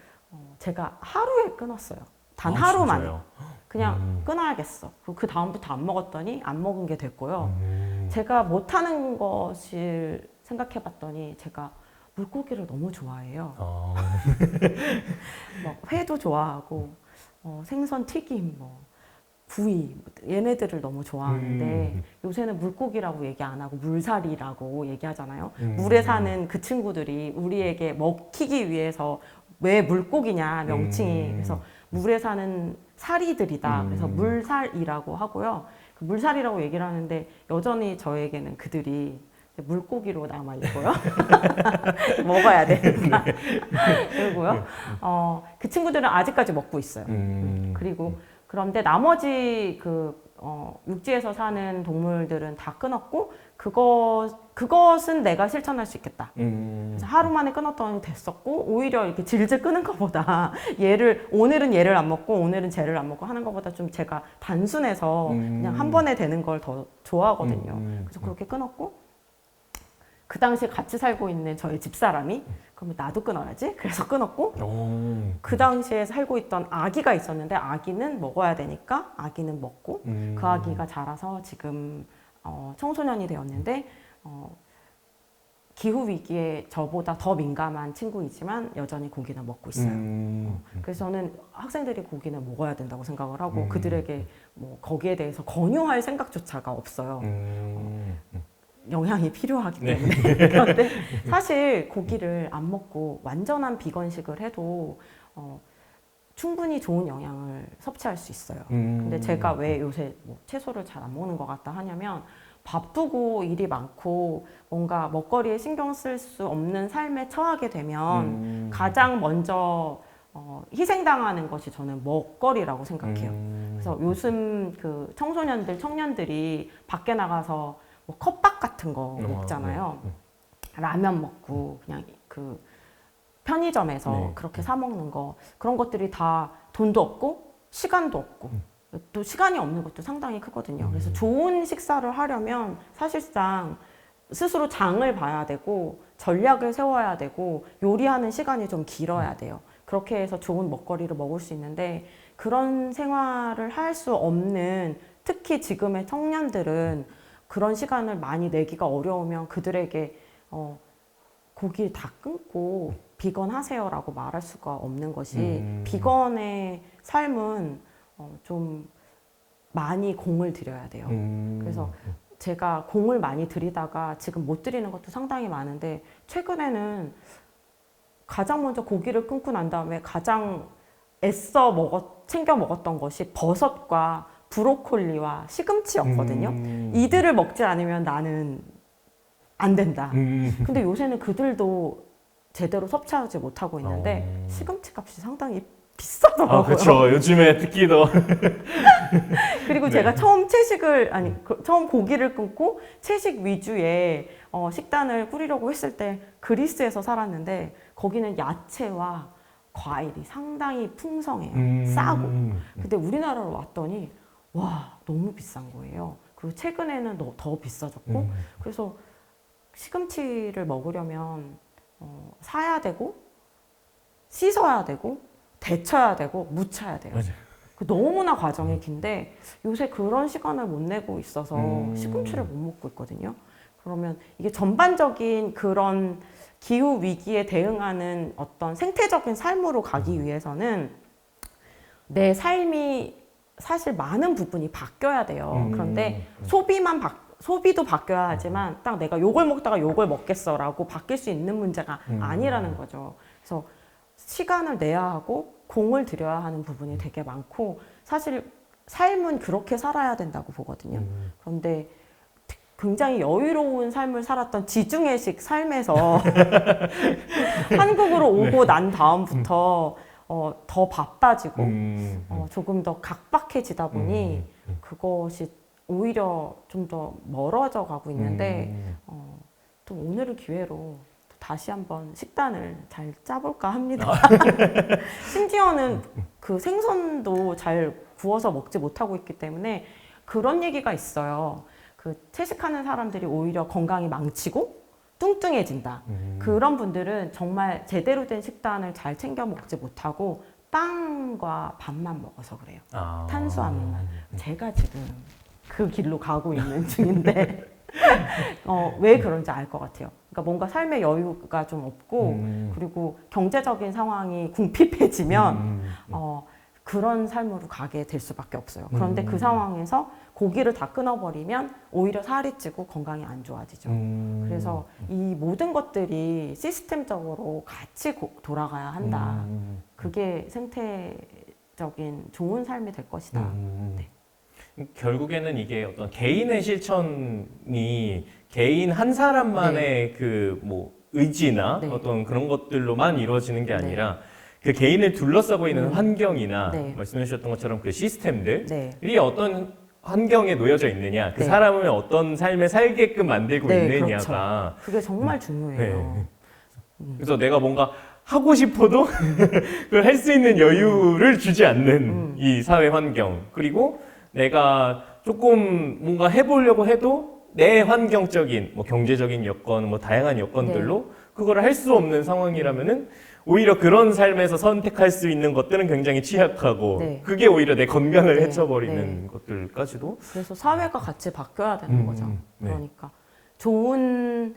제가 하루에 끊었어요. 단 하루만에. 진짜요? 그냥 끊어야겠어. 그 다음부터 안 먹었더니 안 먹은 게 됐고요. 제가 못하는 것을 생각해봤더니 제가 물고기를 너무 좋아해요. 막 회도 좋아하고 생선 튀김, 구이 얘네들을 너무 좋아하는데 요새는 물고기라고 얘기 안 하고 물살이라고 얘기하잖아요. 물에 사는 그 친구들이 우리에게 먹히기 위해서 왜 물고기냐 명칭이 그래서 물에 사는 사리들이다. 그래서 물살이라고 하고요. 그 물살이라고 얘기를 하는데 여전히 저에게는 그들이 물고기로 남아 있고요. 먹어야 되니까. 그리고요. 그 친구들은 아직까지 먹고 있어요. 그리고 그런데 나머지 육지에서 사는 동물들은 다 끊었고 그것은 내가 실천할 수 있겠다. 그래서 하루 만에 끊었더니 됐었고 오히려 이렇게 질질 끄는 것보다 오늘은 얘를 안 먹고 오늘은 쟤를 안 먹고 하는 것보다 좀 제가 단순해서 그냥 한 번에 되는 걸 더 좋아하거든요. 그래서 그렇게 끊었고 그 당시에 같이 살고 있는 저희 집사람이 그러면 나도 끊어야지. 그래서 끊었고 그 당시에 살고 있던 아기가 있었는데 아기는 먹어야 되니까 아기는 먹고 그 아기가 자라서 지금 청소년이 되었는데 기후 위기에 저보다 더 민감한 친구이지만 여전히 고기는 먹고 있어요. 그래서 저는 학생들이 고기는 먹어야 된다고 생각을 하고 그들에게 거기에 대해서 권유할 생각조차가 없어요. 영양이 필요하기 때문에. 그런데 사실 고기를 안 먹고 완전한 비건식을 해도 충분히 좋은 영양을 섭취할 수 있어요. 근데 제가 왜 요새 채소를 잘 안 먹는 것 같다 하냐면 바쁘고 일이 많고 뭔가 먹거리에 신경 쓸 수 없는 삶에 처하게 되면 가장 먼저 희생당하는 것이 저는 먹거리라고 생각해요. 그래서 요즘 그 청년들이 밖에 나가서 컵밥 같은 거 먹잖아요. 라면 먹고 그냥 그 편의점에서 그렇게 사 먹는 거 그런 것들이 다 돈도 없고 시간도 없고 또 시간이 없는 것도 상당히 크거든요. 그래서 좋은 식사를 하려면 사실상 스스로 장을 봐야 되고 전략을 세워야 되고 요리하는 시간이 좀 길어야 돼요. 그렇게 해서 좋은 먹거리를 먹을 수 있는데 그런 생활을 할 수 없는 특히 지금의 청년들은 그런 시간을 많이 내기가 어려우면 그들에게 고기를 다 끊고 비건 하세요라고 말할 수가 없는 것이 비건의 삶은 좀 많이 공을 들여야 돼요. 그래서 제가 공을 많이 들이다가 지금 못 들이는 것도 상당히 많은데 최근에는 가장 먼저 고기를 끊고 난 다음에 가장 애써 챙겨 먹었던 것이 버섯과 브로콜리와 시금치였거든요. 이들을 먹지 않으면 나는 안 된다. 근데 요새는 그들도 제대로 섭취하지 못하고 있는데 시금치 값이 상당히 비싸더라고요. 그렇죠. 요즘에 특히 더. 그리고 제가 처음 처음 고기를 끊고 채식 위주의 식단을 꾸리려고 했을 때 그리스에서 살았는데 거기는 야채와 과일이 상당히 풍성해요. 싸고. 근데 우리나라로 왔더니 와 너무 비싼 거예요. 그리고 최근에는 더 비싸졌고 그래서 시금치를 먹으려면 사야 되고 씻어야 되고 데쳐야 되고 무쳐야 돼요. 맞아요. 너무나 과정이 긴데 요새 그런 시간을 못 내고 있어서 시금치를 못 먹고 있거든요. 그러면 이게 전반적인 그런 기후 위기에 대응하는 어떤 생태적인 삶으로 가기 위해서는 내 삶이 사실 많은 부분이 바뀌어야 돼요. 그런데 소비도 바뀌어야 하지만 딱 내가 요걸 먹다가 요걸 먹겠어라고 바뀔 수 있는 문제가 아니라는 거죠. 그래서 시간을 내야 하고 공을 들여야 하는 부분이 되게 많고 사실 삶은 그렇게 살아야 된다고 보거든요. 그런데 굉장히 여유로운 삶을 살았던 지중해식 삶에서 한국으로 오고 난 다음부터 더 바빠지고 조금 더 각박해지다 보니 그것이 오히려 좀 더 멀어져 가고 있는데 또 오늘을 기회로 또 다시 한번 식단을 잘 짜볼까 합니다. 심지어는 그 생선도 잘 구워서 먹지 못하고 있기 때문에 그런 얘기가 있어요. 그 채식하는 사람들이 오히려 건강이 망치고 뚱뚱해진다. 그런 분들은 정말 제대로 된 식단을 잘 챙겨 먹지 못하고 빵과 밥만 먹어서 그래요. 탄수화물만. 제가 지금 그 길로 가고 있는 중인데 왜 그런지 알 것 같아요. 그러니까 뭔가 삶의 여유가 좀 없고 그리고 경제적인 상황이 궁핍해지면 그런 삶으로 가게 될 수밖에 없어요. 그런데 그 상황에서 고기를 다 끊어버리면 오히려 살이 찌고 건강이 안 좋아지죠. 그래서 이 모든 것들이 시스템적으로 같이 돌아가야 한다. 그게 생태적인 좋은 삶이 될 것이다. 네. 결국에는 이게 어떤 개인의 실천이 개인 한 사람만의 그 뭐 의지나 네. 어떤 그런 것들로만 이루어지는 게 아니라 그 개인을 둘러싸고 있는 환경이나 네. 말씀해 주셨던 것처럼 그 시스템들이 네. 어떤 환경에 놓여져 있느냐, 그 네. 사람을 어떤 삶을 살게끔 만들고 네, 있느냐가 그게 정말 중요해요. 그래서 내가 뭔가 하고 싶어도 그걸 할 수 있는 여유를 주지 않는 이 사회 환경, 그리고 내가 조금 뭔가 해보려고 해도 내 환경적인 뭐 경제적인 여건, 뭐 다양한 여건들로 그걸 할 수 없는 상황이라면은 오히려 그런 삶에서 선택할 수 있는 것들은 굉장히 취약하고 그게 오히려 내 건강을 해쳐버리는 것들까지도. 그래서 사회가 같이 바뀌어야 되는 거죠. 그러니까 좋은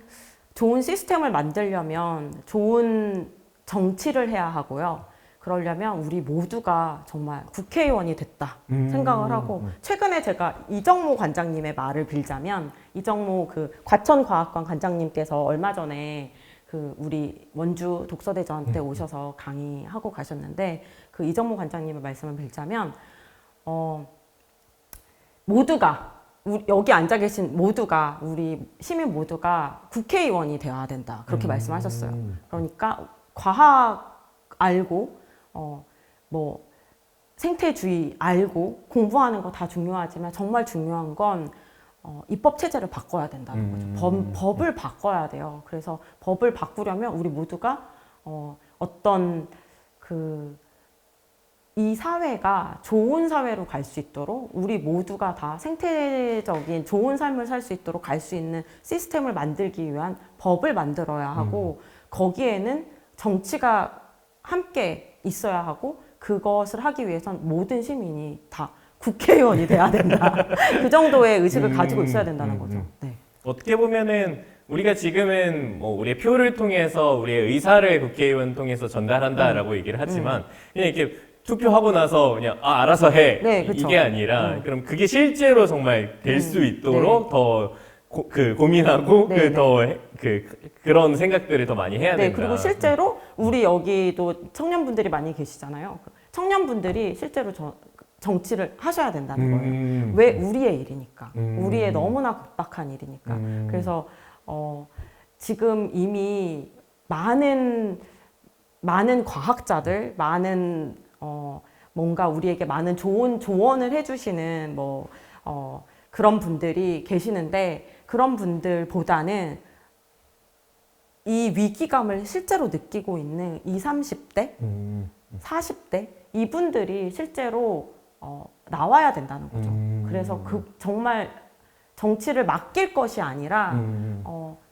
시스템을 만들려면 좋은 정치를 해야 하고요. 그러려면 우리 모두가 정말 국회의원이 됐다 생각을 하고, 최근에 제가 이정모 관장님의 말을 빌자면, 이정모 그 과천과학관 관장님께서 얼마 전에 그 우리 원주 독서대전 때 오셔서 강의하고 가셨는데, 그 이정모 관장님의 말씀을 빌자면 모두가 여기 앉아 계신 모두가, 우리 시민 모두가 국회의원이 되어야 된다, 그렇게 말씀하셨어요. 그러니까 과학 알고 뭐 생태주의 알고 공부하는 거 다 중요하지만 정말 중요한 건 입법 체제를 바꿔야 된다는 거죠. 법을 바꿔야 돼요. 그래서 법을 바꾸려면 우리 모두가 어떤 이 사회가 좋은 사회로 갈 수 있도록, 우리 모두가 다 생태적인 좋은 삶을 살 수 있도록 갈 수 있는 시스템을 만들기 위한 법을 만들어야 하고, 거기에는 정치가 함께 있어야 하고, 그것을 하기 위해선 모든 시민이 다 국회의원이 돼야 된다. 그 정도의 의식을 가지고 있어야 된다는 거죠. 네. 어떻게 보면은 우리가 지금은 뭐 우리의 표를 통해서 우리의 의사를 국회의원 통해서 전달한다라고 얘기를 하지만, 그냥 이렇게 투표하고 나서 그냥 알아서 해, 이게 아니라 그럼 그게 실제로 정말 될 수 있도록 더 고민하고 그런 생각들을 더 많이 해야 된다. 그리고 실제로 우리 여기도 청년분들이 많이 계시잖아요. 청년분들이 실제로 정치를 하셔야 된다는 거예요. 왜? 우리의 일이니까. 우리의 너무나 급박한 일이니까. 그래서 지금 이미 많은 과학자들, 많은 뭔가 우리에게 많은 좋은 조언을 해주시는 그런 분들이 계시는데, 그런 분들보다는 이 위기감을 실제로 느끼고 있는 20, 30대, 40대 이분들이 실제로 나와야 된다는 거죠. 그래서 정말 정치를 맡길 것이 아니라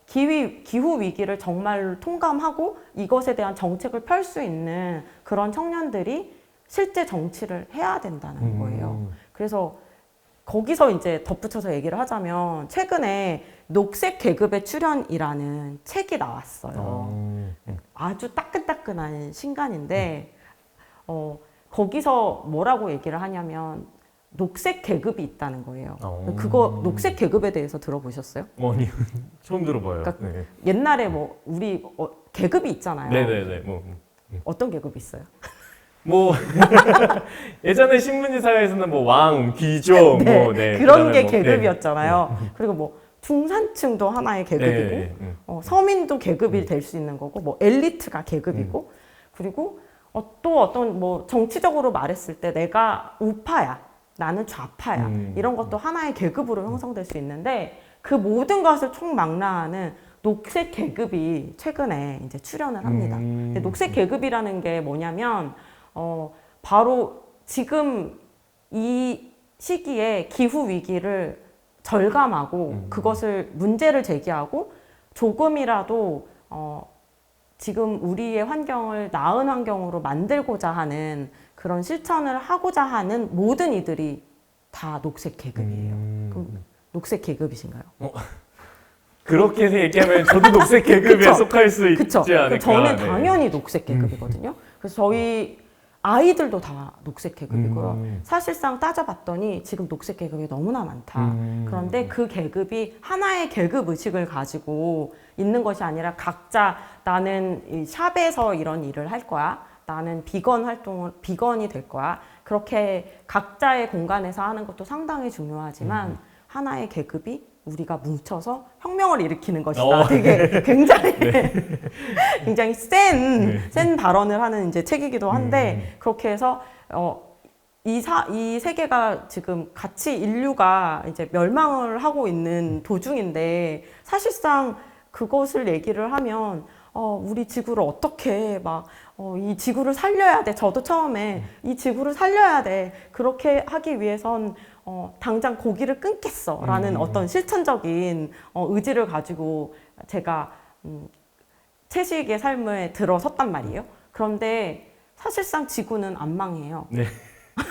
기후 위기를 정말 통감하고 이것에 대한 정책을 펼 수 있는 그런 청년들이 실제 정치를 해야 된다는 거예요. 그래서 거기서 이제 덧붙여서 얘기를 하자면, 최근에 녹색 계급의 출현이라는 책이 나왔어요. 아주 따끈따끈한 신간인데, 거기서 뭐라고 얘기를 하냐면 녹색 계급이 있다는 거예요. 그거 녹색 계급에 대해서 들어보셨어요? 아니요, 처음 들어봐요. 그러니까 옛날에 뭐 우리 계급이 있잖아요. 네네네. 어떤 계급이 있어요? 예전에 신문지 사회에서는 왕, 귀족, 그런 게 계급이었잖아요. 그리고 중산층도 하나의 계급이고, 서민도 계급이 될 수 있는 거고, 엘리트가 계급이고, 그리고 또 어떤 정치적으로 말했을 때 내가 우파야, 나는 좌파야. 이런 것도 하나의 계급으로 형성될 수 있는데 그 모든 것을 총망라하는 녹색 계급이 최근에 이제 출현을 합니다. 근데 녹색 계급이라는 게 뭐냐면 바로 지금 이 시기에 기후 위기를 절감하고 그것을 문제를 제기하고 조금이라도 지금 우리의 환경을 나은 환경으로 만들고자 하는 그런 실천을 하고자 하는 모든 이들이 다 녹색 계급이에요. 그럼 녹색 계급이신가요? 그렇게 얘기하면 저도 녹색 계급에 그쵸? 속할 수 있지 그쵸? 않을까. 저는 네. 당연히 녹색 계급이거든요. 그래서 저희 아이들도 다 녹색 계급이고요. 사실상 따져봤더니 지금 녹색 계급이 너무나 많다. 그런데 그 계급이 하나의 계급 의식을 가지고 있는 것이 아니라 각자 나는 이 샵에서 이런 일을 할 거야. 나는 비건이 될 거야. 그렇게 각자의 공간에서 하는 것도 상당히 중요하지만 하나의 계급이 우리가 뭉쳐서 혁명을 일으키는 것이다. 되게 굉장히 굉장히 센 발언을 하는 이제 책이기도 한데 그렇게 해서 이 세계가 지금 같이 인류가 이제 멸망을 하고 있는 도중인데 사실상 그것을 얘기를 하면 우리 지구를 어떻게 이 지구를 살려야 돼. 저도 처음에 이 지구를 살려야 돼. 그렇게 하기 위해선 당장 고기를 끊겠어라는 어떤 실천적인 의지를 가지고 제가 채식의 삶에 들어섰단 말이에요. 그런데 사실상 지구는 안 망해요. 네.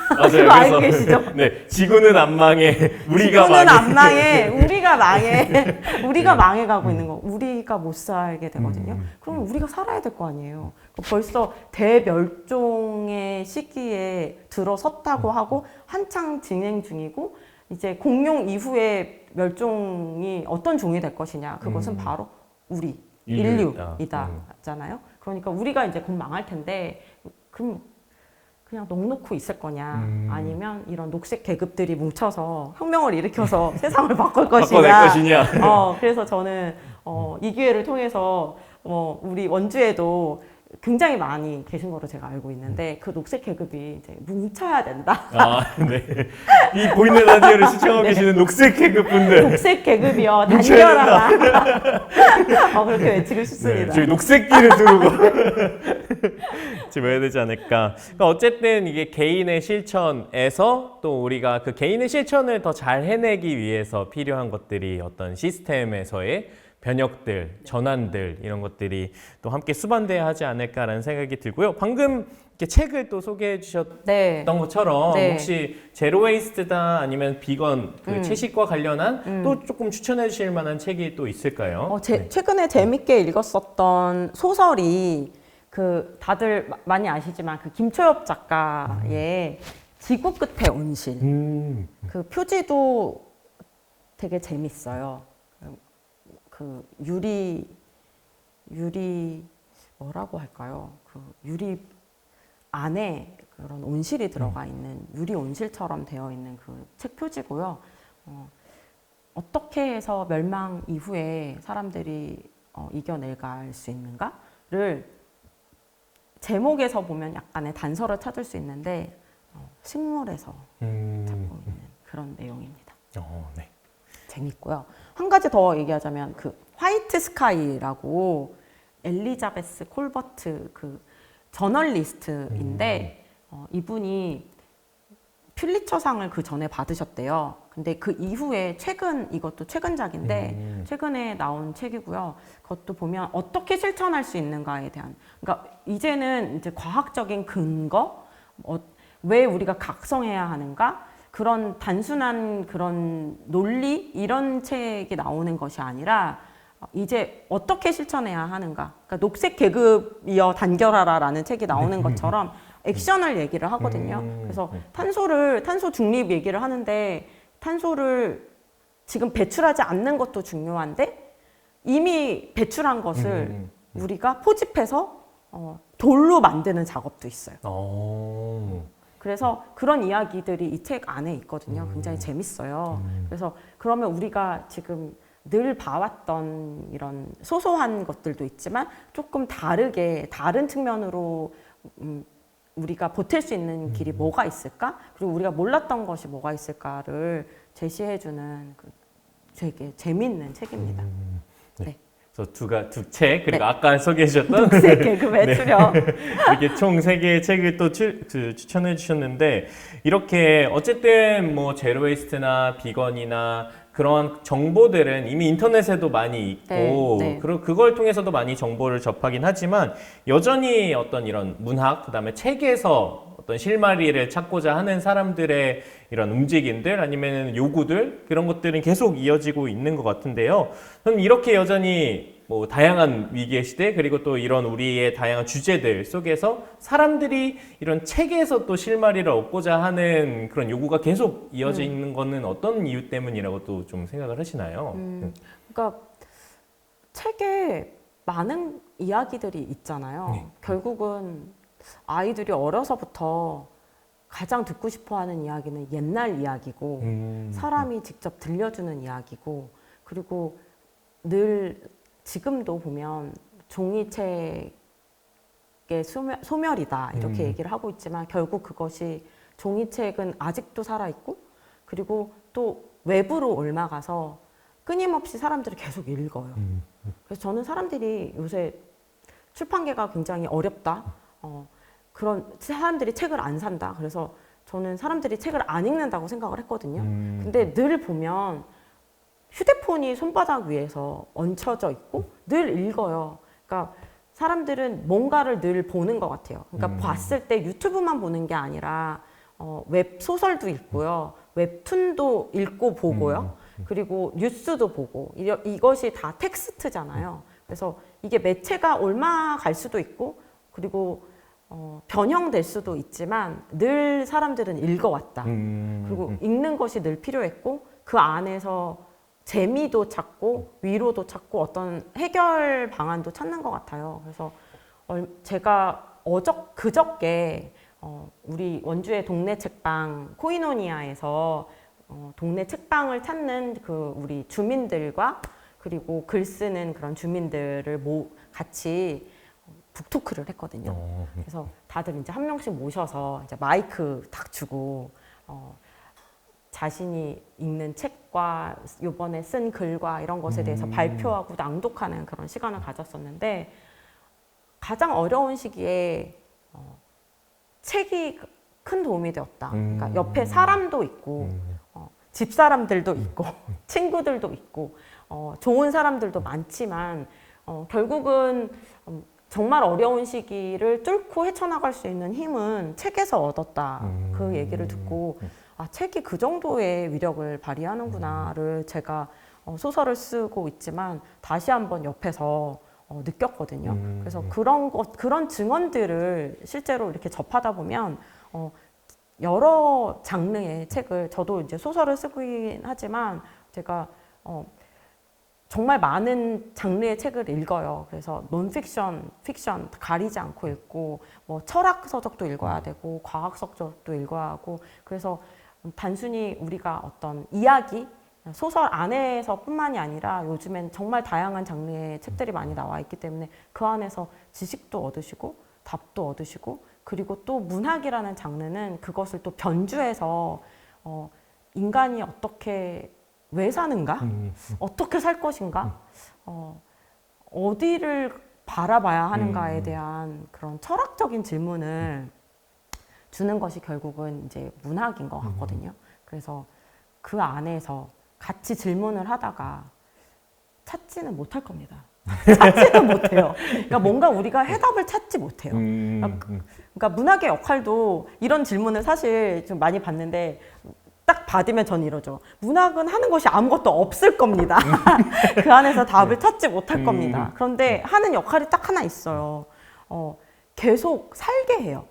그거 알고 계시죠? 네, 지구는 안 망해. 우리가 지구는 망해. 안 망해. 우리가 망해. 우리가 망해가고 있는 거. 우리가 못 살게 되거든요. 그럼 우리가 살아야 될 거 아니에요. 벌써 대멸종의 시기에 들어섰다고 하고 한창 진행 중이고 이제 공룡 이후에 멸종이 어떤 종이 될 것이냐. 그것은 바로 우리 인류이다잖아요. 그러니까 우리가 이제 곧 망할 텐데 그럼 그냥 넉넉히 있을 거냐 아니면 이런 녹색 계급들이 뭉쳐서 혁명을 일으켜서 세상을 바꿀 바꿔낼 것이냐. 그래서 저는 이 기회를 통해서 우리 원주에도 굉장히 많이 계신 거로 제가 알고 있는데 그 녹색 계급이 이제 뭉쳐야 된다. 네. 이 보이는 라디오를 시청하고 계시는 녹색 계급 분들. 녹색 계급이요. 단결하라. 그렇게 외치고 싶습니다. 네, 저희 녹색기를 두르고. 지금 해야 되지 않을까. 그러니까 어쨌든 이게 개인의 실천에서 또 우리가 그 개인의 실천을 더 잘 해내기 위해서 필요한 것들이 어떤 시스템에서의 변혁들, 전환들 이런 것들이 또 함께 수반돼야 하지 않을까라는 생각이 들고요. 방금 이렇게 책을 또 소개해 주셨던 것처럼 혹시 제로 웨이스트다 아니면 비건 그 채식과 관련한 또 조금 추천해 주실 만한 책이 또 있을까요? 최근에 재밌게 읽었었던 소설이 그 다들 많이 아시지만 그 김초엽 작가의 지구 끝의 온실. 그 표지도 되게 재밌어요. 그 유리 뭐라고 할까요? 그 유리 안에 그런 온실이 들어가 있는 유리 온실처럼 되어 있는 그 책 표지고요. 어떻게 해서 멸망 이후에 사람들이 이겨내갈 수 있는가를 제목에서 보면 약간의 단서를 찾을 수 있는데 식물에서 찾고 있는 그런 내용입니다. 네. 재밌고요. 한 가지 더 얘기하자면 그 화이트 스카이라고 엘리자베스 콜버트 그 저널리스트인데 이분이 퓰리처상을 그 전에 받으셨대요. 근데 그 이후에 이것도 최근작인데 최근에 나온 책이고요. 그것도 보면 어떻게 실천할 수 있는가에 대한 그러니까 이제는 이제 과학적인 근거 왜 우리가 각성해야 하는가 그런 단순한 그런 논리 이런 책이 나오는 것이 아니라 이제 어떻게 실천해야 하는가. 그러니까 녹색 계급이여 단결하라라는 책이 나오는 것처럼 액션을 얘기를 하거든요. 그래서 탄소 중립 얘기를 하는데 탄소를 지금 배출하지 않는 것도 중요한데 이미 배출한 것을 우리가 포집해서 돌로 만드는 작업도 있어요. 그래서 그런 이야기들이 이 책 안에 있거든요. 굉장히 재밌어요. 그래서 그러면 우리가 지금 늘 봐왔던 이런 소소한 것들도 있지만 조금 다른 측면으로 우리가 보탤 수 있는 길이 뭐가 있을까? 그리고 우리가 몰랐던 것이 뭐가 있을까를 제시해주는 되게 재밌는 책입니다. 네. 그래서 두 책, 그리고 네. 아까 소개해 주셨던 녹색 계급의 수렴. 이렇게 총 3개의 책을 또 추천해 주셨는데, 이렇게 어쨌든 뭐 제로 웨이스트나 비건이나 그런 정보들은 이미 인터넷에도 많이 있고, 네. 그리고 그걸 통해서도 많이 정보를 접하긴 하지만, 여전히 어떤 이런 문학, 그다음에 책에서 어떤 실마리를 찾고자 하는 사람들의 이런 움직임들 아니면 요구들, 그런 것들은 계속 이어지고 있는 것 같은데요. 저는 이렇게 여전히 뭐 다양한 위기의 시대, 그리고 또 이런 우리의 다양한 주제들 속에서 사람들이 이런 책에서 또 실마리를 얻고자 하는 그런 요구가 계속 이어져 있는 거는 어떤 이유 때문이라고 또 좀 생각을 하시나요? 그러니까 책에 많은 이야기들이 있잖아요. 네. 결국은 아이들이 어려서부터 가장 듣고 싶어하는 이야기는 옛날 이야기고 사람이 직접 들려주는 이야기고, 그리고 늘 지금도 보면 종이책의 소멸이다 이렇게 얘기를 하고 있지만, 결국 그것이 종이책은 아직도 살아있고, 그리고 또 외부로 옮아가서 끊임없이 사람들이 계속 읽어요. 그래서 저는 사람들이 요새 출판계가 굉장히 어렵다, 그런 사람들이 책을 안 산다, 그래서 저는 사람들이 책을 안 읽는다고 생각을 했거든요. 근데 늘 보면 휴대폰이 손바닥 위에서 얹혀져 있고 늘 읽어요. 그러니까 사람들은 뭔가를 늘 보는 것 같아요. 그러니까 봤을 때 유튜브만 보는 게 아니라 웹 소설도 읽고요, 웹툰도 읽고 보고요, 그리고 뉴스도 보고, 이것이 다 텍스트잖아요. 그래서 이게 매체가 옮아갈 수도 있고, 그리고 변형될 수도 있지만 늘 사람들은 읽어왔다. 그리고 읽는 것이 늘 필요했고, 그 안에서 재미도 찾고 위로도 찾고 어떤 해결 방안도 찾는 것 같아요. 그래서 제가 그저께 우리 원주의 동네 책방 코이노니아에서 동네 책방을 찾는 그 우리 주민들과, 그리고 글 쓰는 그런 주민들을 같이 북토크를 했거든요. 그래서 다들 이제 한 명씩 모셔서 이제 마이크 딱 주고 자신이 읽는 책과 이번에 쓴 글과 이런 것에 대해서 발표하고 낭독하는 그런 시간을 가졌었는데, 가장 어려운 시기에 책이 큰 도움이 되었다. 그러니까 옆에 사람도 있고 집사람들도 있고 친구들도 있고 좋은 사람들도 많지만 결국은 정말 어려운 시기를 뚫고 헤쳐나갈 수 있는 힘은 책에서 얻었다. 그 얘기를 듣고 책이 그 정도의 위력을 발휘하는구나를 제가 소설을 쓰고 있지만 다시 한번 옆에서 느꼈거든요. 그래서 그런 증언들을 실제로 이렇게 접하다 보면 여러 장르의 책을, 저도 이제 소설을 쓰긴 하지만 제가 정말 많은 장르의 책을 읽어요. 그래서 논픽션, 픽션 가리지 않고 읽고, 뭐 철학 서적도 읽어야 되고 과학 서적도 읽어야 하고, 그래서 단순히 우리가 어떤 이야기, 소설 안에서뿐만이 아니라 요즘엔 정말 다양한 장르의 책들이 많이 나와 있기 때문에 그 안에서 지식도 얻으시고 답도 얻으시고, 그리고 또 문학이라는 장르는 그것을 또 변주해서 인간이 왜 사는가? 어떻게 살 것인가? 어디를 바라봐야 하는가에 대한 그런 철학적인 질문을 주는 것이 결국은 이제 문학인 것 같거든요. 그래서 그 안에서 같이 질문을 하다가 찾지는 못할 겁니다. 찾지는 못해요. 그러니까 뭔가 우리가 해답을 찾지 못해요. 그러니까 문학의 역할도 이런 질문을 사실 좀 많이 받는데, 딱 받으면 전 이러죠. 문학은 하는 것이 아무것도 없을 겁니다. 그 안에서 답을 찾지 못할 겁니다. 그런데 하는 역할이 딱 하나 있어요. 계속 살게 해요.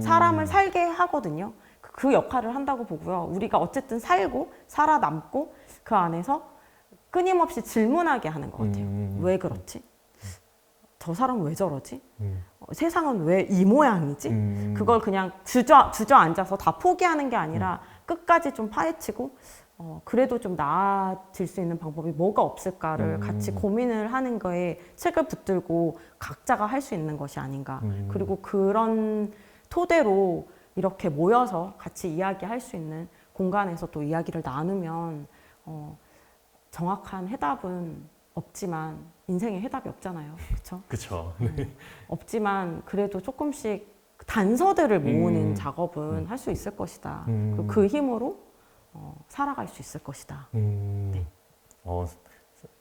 사람을 살게 하거든요. 그 역할을 한다고 보고요. 우리가 어쨌든 살고 살아남고 그 안에서 끊임없이 질문하게 하는 것 같아요. 왜 그렇지? 저 사람은 왜 저러지? 세상은 왜 이 모양이지? 그걸 그냥 주저앉아서 다 포기하는 게 아니라 끝까지 좀 파헤치고 그래도 좀 나아질 수 있는 방법이 뭐가 없을까를 같이 고민을 하는 거에 책을 붙들고 각자가 할 수 있는 것이 아닌가. 그리고 그런 토대로 이렇게 모여서 같이 이야기할 수 있는 공간에서 또 이야기를 나누면 정확한 해답은 없지만 인생에 해답이 없잖아요. 그렇죠? 그쵸. 없지만 그래도 조금씩 단서들을 모으는 작업은 할 수 있을 것이다. 그리고 그 힘으로 살아갈 수 있을 것이다.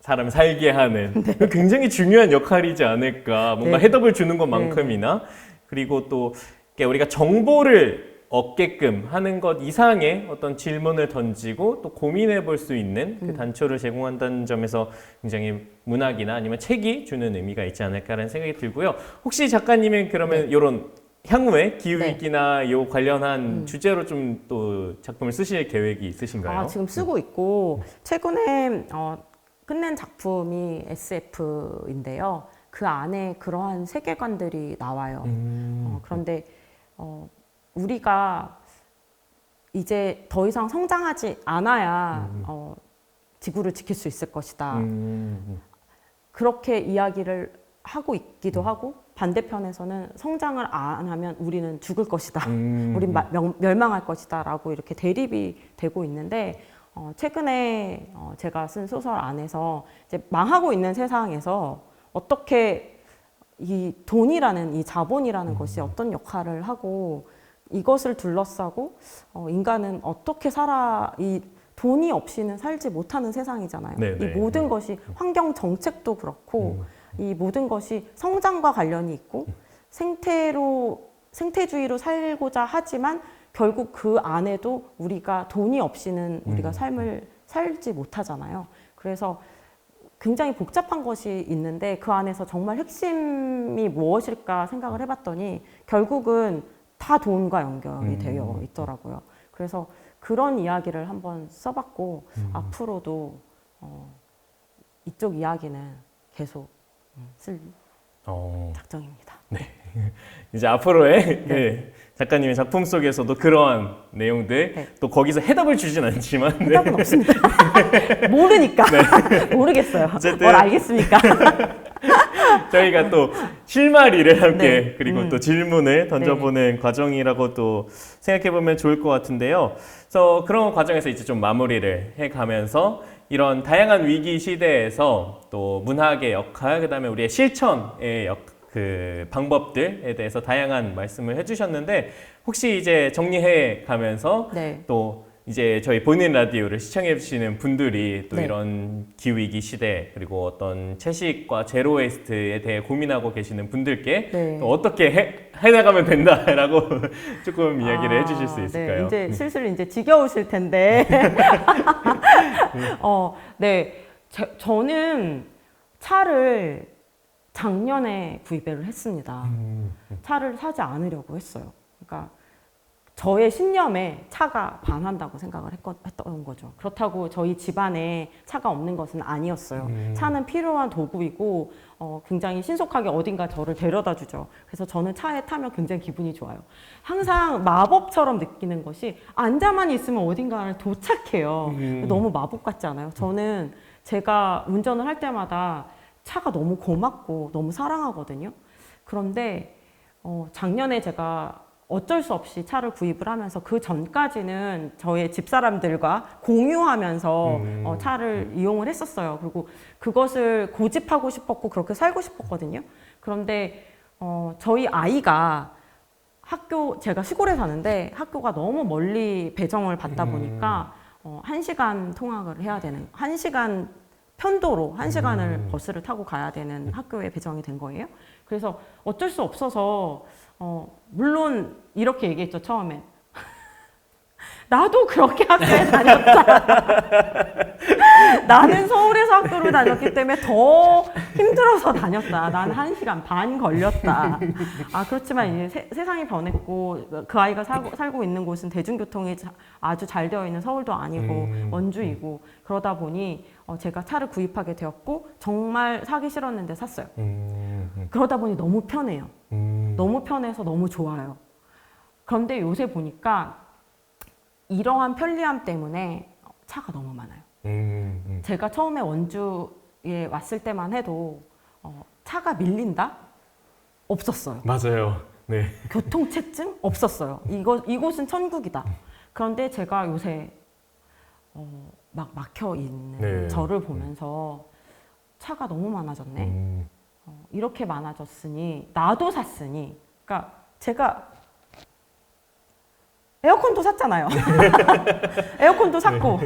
사람 살게 하는 굉장히 중요한 역할이지 않을까. 뭔가 네. 해답을 주는 것만큼이나 그리고 또 이렇게 우리가 정보를 얻게끔 하는 것 이상의 어떤 질문을 던지고 또 고민해 볼 수 있는 그 단초를 제공한다는 점에서 굉장히 문학이나 아니면 책이 주는 의미가 있지 않을까라는 생각이 들고요. 혹시 작가님은 그러면 이런 향후에 기후위기나 요 관련한 주제로 좀 또 작품을 쓰실 계획이 있으신가요? 지금 쓰고 있고 최근에 끝낸 작품이 SF인데요. 그 안에 그러한 세계관들이 나와요. 그런데 우리가 이제 더 이상 성장하지 않아야 지구를 지킬 수 있을 것이다. 그렇게 이야기를 하고 있기도 하고 반대편에서는 성장을 안 하면 우리는 죽을 것이다. 우린 멸망할 것이다. 라고 이렇게 대립이 되고 있는데 최근에 제가 쓴 소설 안에서 이제 망하고 있는 세상에서 어떻게 이 돈이라는 이 자본이라는 것이 어떤 역할을 하고 이것을 둘러싸고 인간은 어떻게 이 돈이 없이는 살지 못하는 세상이잖아요. 네네. 이 모든 것이 환경 정책도 그렇고 이 모든 것이 성장과 관련이 있고 생태주의로 살고자 하지만 결국 그 안에도 우리가 돈이 없이는 우리가 삶을 살지 못하잖아요. 그래서 굉장히 복잡한 것이 있는데 그 안에서 정말 핵심이 무엇일까 생각을 해봤더니 결국은 다 돈과 연결이 되어 있더라고요. 그래서 그런 이야기를 한번 써봤고 앞으로도 이쪽 이야기는 계속 쓸 작정입니다. 이제 앞으로의 작가님의 작품 속에서도 그러한 내용들 또 거기서 해답을 주진 않지만 해답은 없습니다. 모르니까. 모르겠어요. 어쨌든 뭘 알겠습니까? 저희가 또 실마리를 함께 그리고 또 질문을 던져보는 과정이라고 또 생각해보면 좋을 것 같은데요. 그래서 그런 과정에서 이제 좀 마무리를 해가면서 이런 다양한 위기 시대에서 또 문학의 역할, 그다음에 우리의 실천의 그 방법들에 대해서 다양한 말씀을 해주셨는데 혹시 이제 정리해 가면서 또 이제 저희 보이는 라디오를 시청해 주시는 분들이 또 이런 기후위기 시대 그리고 어떤 채식과 제로웨이스트에 대해 고민하고 계시는 분들께 또 어떻게 해나가면 된다라고 조금 이야기를 해주실 수 있을까요? 이제 슬슬 이제 지겨우실 텐데. 저는 차를 작년에 구입을 했습니다. 차를 사지 않으려고 했어요. 그러니까 저의 신념에 차가 반한다고 생각을 했던 거죠. 그렇다고 저희 집안에 차가 없는 것은 아니었어요. 차는 필요한 도구이고 굉장히 신속하게 어딘가 저를 데려다 주죠. 그래서 저는 차에 타면 굉장히 기분이 좋아요. 항상 마법처럼 느끼는 것이 앉아만 있으면 어딘가를 도착해요. 너무 마법 같지 않아요? 저는 제가 운전을 할 때마다 차가 너무 고맙고 너무 사랑하거든요. 그런데 작년에 제가 어쩔 수 없이 차를 구입을 하면서 그 전까지는 저의 집사람들과 공유하면서 차를 이용을 했었어요. 그리고 그것을 고집하고 싶었고 그렇게 살고 싶었거든요. 그런데 저희 아이가 제가 시골에 사는데 학교가 너무 멀리 배정을 받다 보니까 1시간 통학을 해야 되는 1시간 편도로 1시간을 버스를 타고 가야 되는 학교에 배정이 된 거예요. 그래서 어쩔 수 없어서 물론 이렇게 얘기했죠, 처음에. 나도 그렇게 학교에 다녔다. 나는 서울에서 학교를 다녔기 때문에 더 힘들어서 다녔다. 나는 1시간 반 걸렸다. 그렇지만 이제 세상이 변했고 그 아이가 살고 있는 곳은 대중교통이 아주 잘 되어 있는 서울도 아니고 원주이고 그러다 보니 제가 차를 구입하게 되었고 정말 사기 싫었는데 샀어요. 그러다 보니 너무 편해요. 너무 편해서 너무 좋아요. 그런데 요새 보니까 이러한 편리함 때문에 차가 너무 많아요. 제가 처음에 원주에 왔을 때만 해도 차가 밀린다? 없었어요. 맞아요. 네. 교통체증 없었어요. 이곳은 천국이다. 그런데 제가 요새 막 막혀 있는 네. 저를 보면서 차가 너무 많아졌네. 이렇게 많아졌으니 나도 샀으니, 그러니까 제가 에어컨도 샀잖아요. 에어컨도 샀고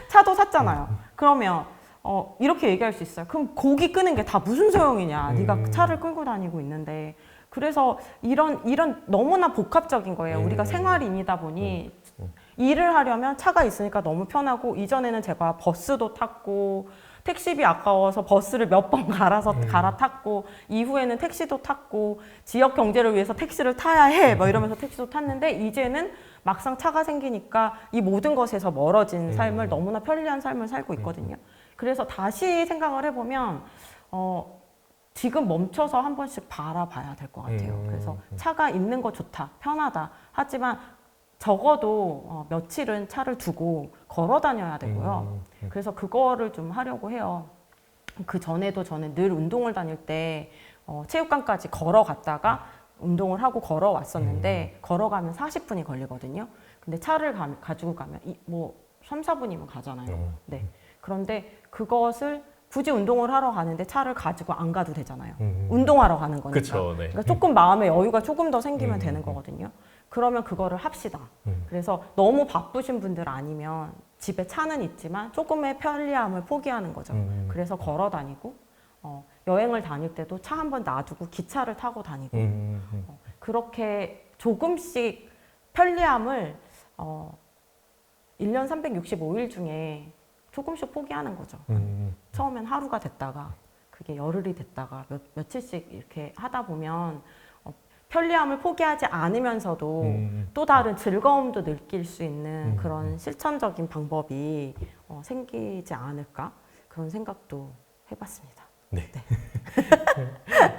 차도 샀잖아요. 그러면 이렇게 얘기할 수 있어요. 그럼 고기 끄는 게 다 무슨 소용이냐? 네가 차를 끌고 다니고 있는데. 그래서 이런 너무나 복합적인 거예요. 우리가 생활인이다 보니 일을 하려면 차가 있으니까 너무 편하고, 이전에는 제가 버스도 탔고 택시비 아까워서 버스를 몇 번 갈아탔고, 이후에는 택시도 탔고, 지역 경제를 위해서 택시를 타야 해 뭐 이러면서 택시도 탔는데, 이제는 막상 차가 생기니까 이 모든 것에서 멀어진 삶을, 너무나 편리한 삶을 살고 있거든요. 그래서 다시 생각을 해보면 지금 멈춰서 한 번씩 바라봐야 될 것 같아요. 그래서 차가 있는 거 좋다, 편하다. 하지만 적어도 며칠은 차를 두고 걸어 다녀야 되고요. 그래서 그거를 좀 하려고 해요. 그 전에도 저는 늘 운동을 다닐 때 체육관까지 걸어갔다가 운동을 하고 걸어왔었는데, 걸어가면 40분이 걸리거든요. 근데 차를 가지고 가면 뭐 3, 4분이면 가잖아요. 네. 그런데 그것을 굳이 운동을 하러 가는데 차를 가지고 안 가도 되잖아요. 운동하러 가는 거니까. 그쵸, 네. 그러니까 조금 마음의 여유가 조금 더 생기면 되는 거거든요. 그러면 그거를 합시다. 그래서 너무 바쁘신 분들 아니면 집에 차는 있지만 조금의 편리함을 포기하는 거죠. 그래서 걸어 다니고, 여행을 다닐 때도 차 한 번 놔두고 기차를 타고 다니고, 그렇게 조금씩 편리함을 1년 365일 중에 조금씩 포기하는 거죠. 처음엔 하루가 됐다가 그게 열흘이 됐다가 며칠씩 이렇게 하다 보면 편리함을 포기하지 않으면서도 또 다른 즐거움도 느낄 수 있는 그런 실천적인 방법이 생기지 않을까, 그런 생각도 해봤습니다. 네.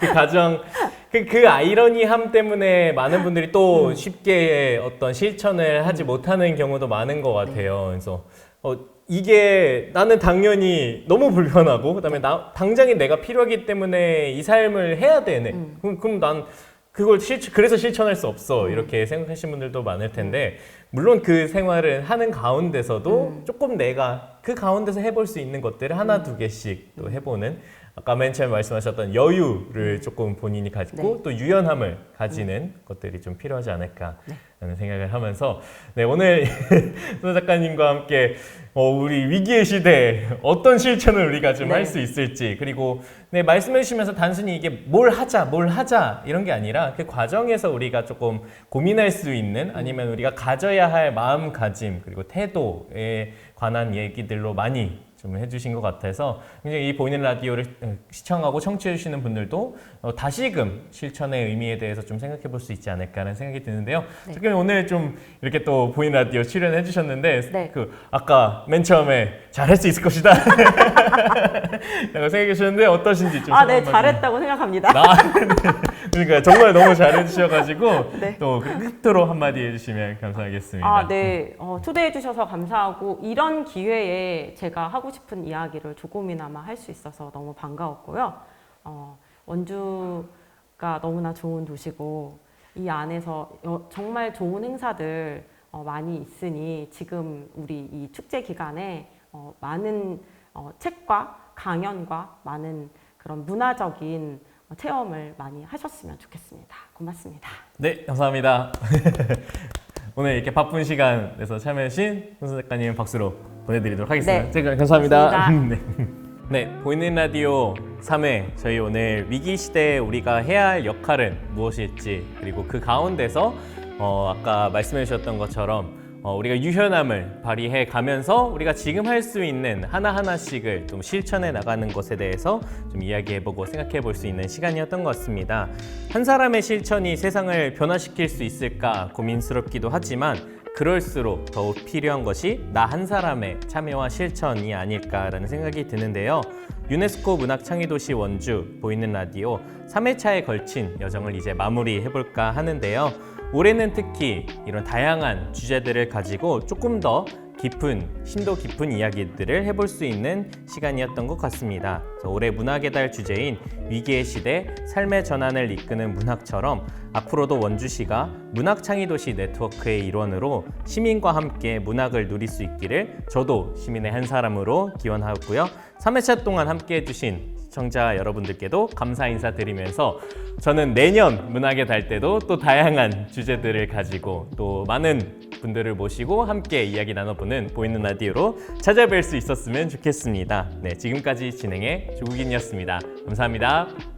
그 가장 그 아이러니함 때문에 많은 분들이 또 쉽게 어떤 실천을 하지 못하는 경우도 많은 것 같아요. 그래서 이게 나는 당연히 너무 불편하고, 그다음에 당장에 내가 필요하기 때문에 이 삶을 해야 되네. 그럼 난 그걸 그래서 실천할 수 없어, 이렇게 생각하시는 분들도 많을 텐데, 물론 그 생활을 하는 가운데서도 조금 내가 그 가운데서 해볼 수 있는 것들을 하나 두 개씩 또 해보는, 아까 맨 처음에 말씀하셨던 여유를 조금 본인이 가지고 또 유연함을 가지는 것들이 좀 필요하지 않을까라는 생각을 하면서, 네, 오늘 손 작가님과 함께 우리 위기의 시대에 어떤 실천을 우리가 좀 할 수 있을지, 그리고 네, 말씀해 주시면서 단순히 이게 뭘 하자 이런 게 아니라 그 과정에서 우리가 조금 고민할 수 있는, 아니면 우리가 가져야 할 마음가짐 그리고 태도에 관한 얘기들로 많이 좀 해주신 것 같아서, 굉장히 이 보이는 라디오를 시청하고 청취해 주시는 분들도 다시금 실천의 의미에 대해서 좀 생각해 볼 수 있지 않을까라는 생각이 드는데요. 특히 오늘 좀 이렇게 또 보이는 라디오 출연해 주셨는데, 아까 맨 처음에 잘할 수 있을 것이다 라고 생각해 주셨는데 어떠신지 좀. 네, 잘했다고 생각합니다. 그러니까 정말 너무 잘해 주셔가지고 또 끝으로 한마디 해주시면 감사하겠습니다. 네, 초대해 주셔서 감사하고, 이런 기회에 제가 하고 싶은 이야기를 조금이나마 할 수 있어서 너무 반가웠고요. 원주가 너무나 좋은 도시고, 이 안에서 정말 좋은 행사들 많이 있으니, 지금 우리 이 축제 기간에 많은 책과 강연과 많은 그런 문화적인 체험을 많이 하셨으면 좋겠습니다. 고맙습니다. 네, 감사합니다. 오늘 이렇게 바쁜 시간 내서 참여해주신 손 작가님 박수로 보내드리도록 하겠습니다. 네. 감사합니다. 네, 보이는 라디오 3회, 저희 오늘 위기 시대에 우리가 해야 할 역할은 무엇일지, 그리고 그 가운데서 아까 말씀해 주셨던 것처럼 우리가 유연함을 발휘해 가면서 우리가 지금 할 수 있는 하나하나씩을 좀 실천해 나가는 것에 대해서 좀 이야기해보고 생각해 볼 수 있는 시간이었던 것 같습니다. 한 사람의 실천이 세상을 변화시킬 수 있을까 고민스럽기도 하지만, 그럴수록 더욱 필요한 것이 나 한 사람의 참여와 실천이 아닐까라는 생각이 드는데요. 유네스코 문학창의도시 원주 보이는 라디오 3회차에 걸친 여정을 이제 마무리해볼까 하는데요. 올해는 특히 이런 다양한 주제들을 가지고 조금 더 심도 깊은 이야기들을 해볼 수 있는 시간이었던 것 같습니다. 그래서 올해 문학의 달 주제인 위기의 시대, 삶의 전환을 이끄는 문학처럼 앞으로도 원주시가 문학창의도시 네트워크의 일원으로 시민과 함께 문학을 누릴 수 있기를 저도 시민의 한 사람으로 기원하고요. 3회차 동안 함께 해주신 시청자 여러분들께도 감사 인사드리면서 저는 내년 문학의 달 때도 또 다양한 주제들을 가지고 또 많은 분들을 모시고 함께 이야기 나눠보는 보이는 라디오로 찾아뵐 수 있었으면 좋겠습니다. 네, 지금까지 진행의 조국인이었습니다. 감사합니다.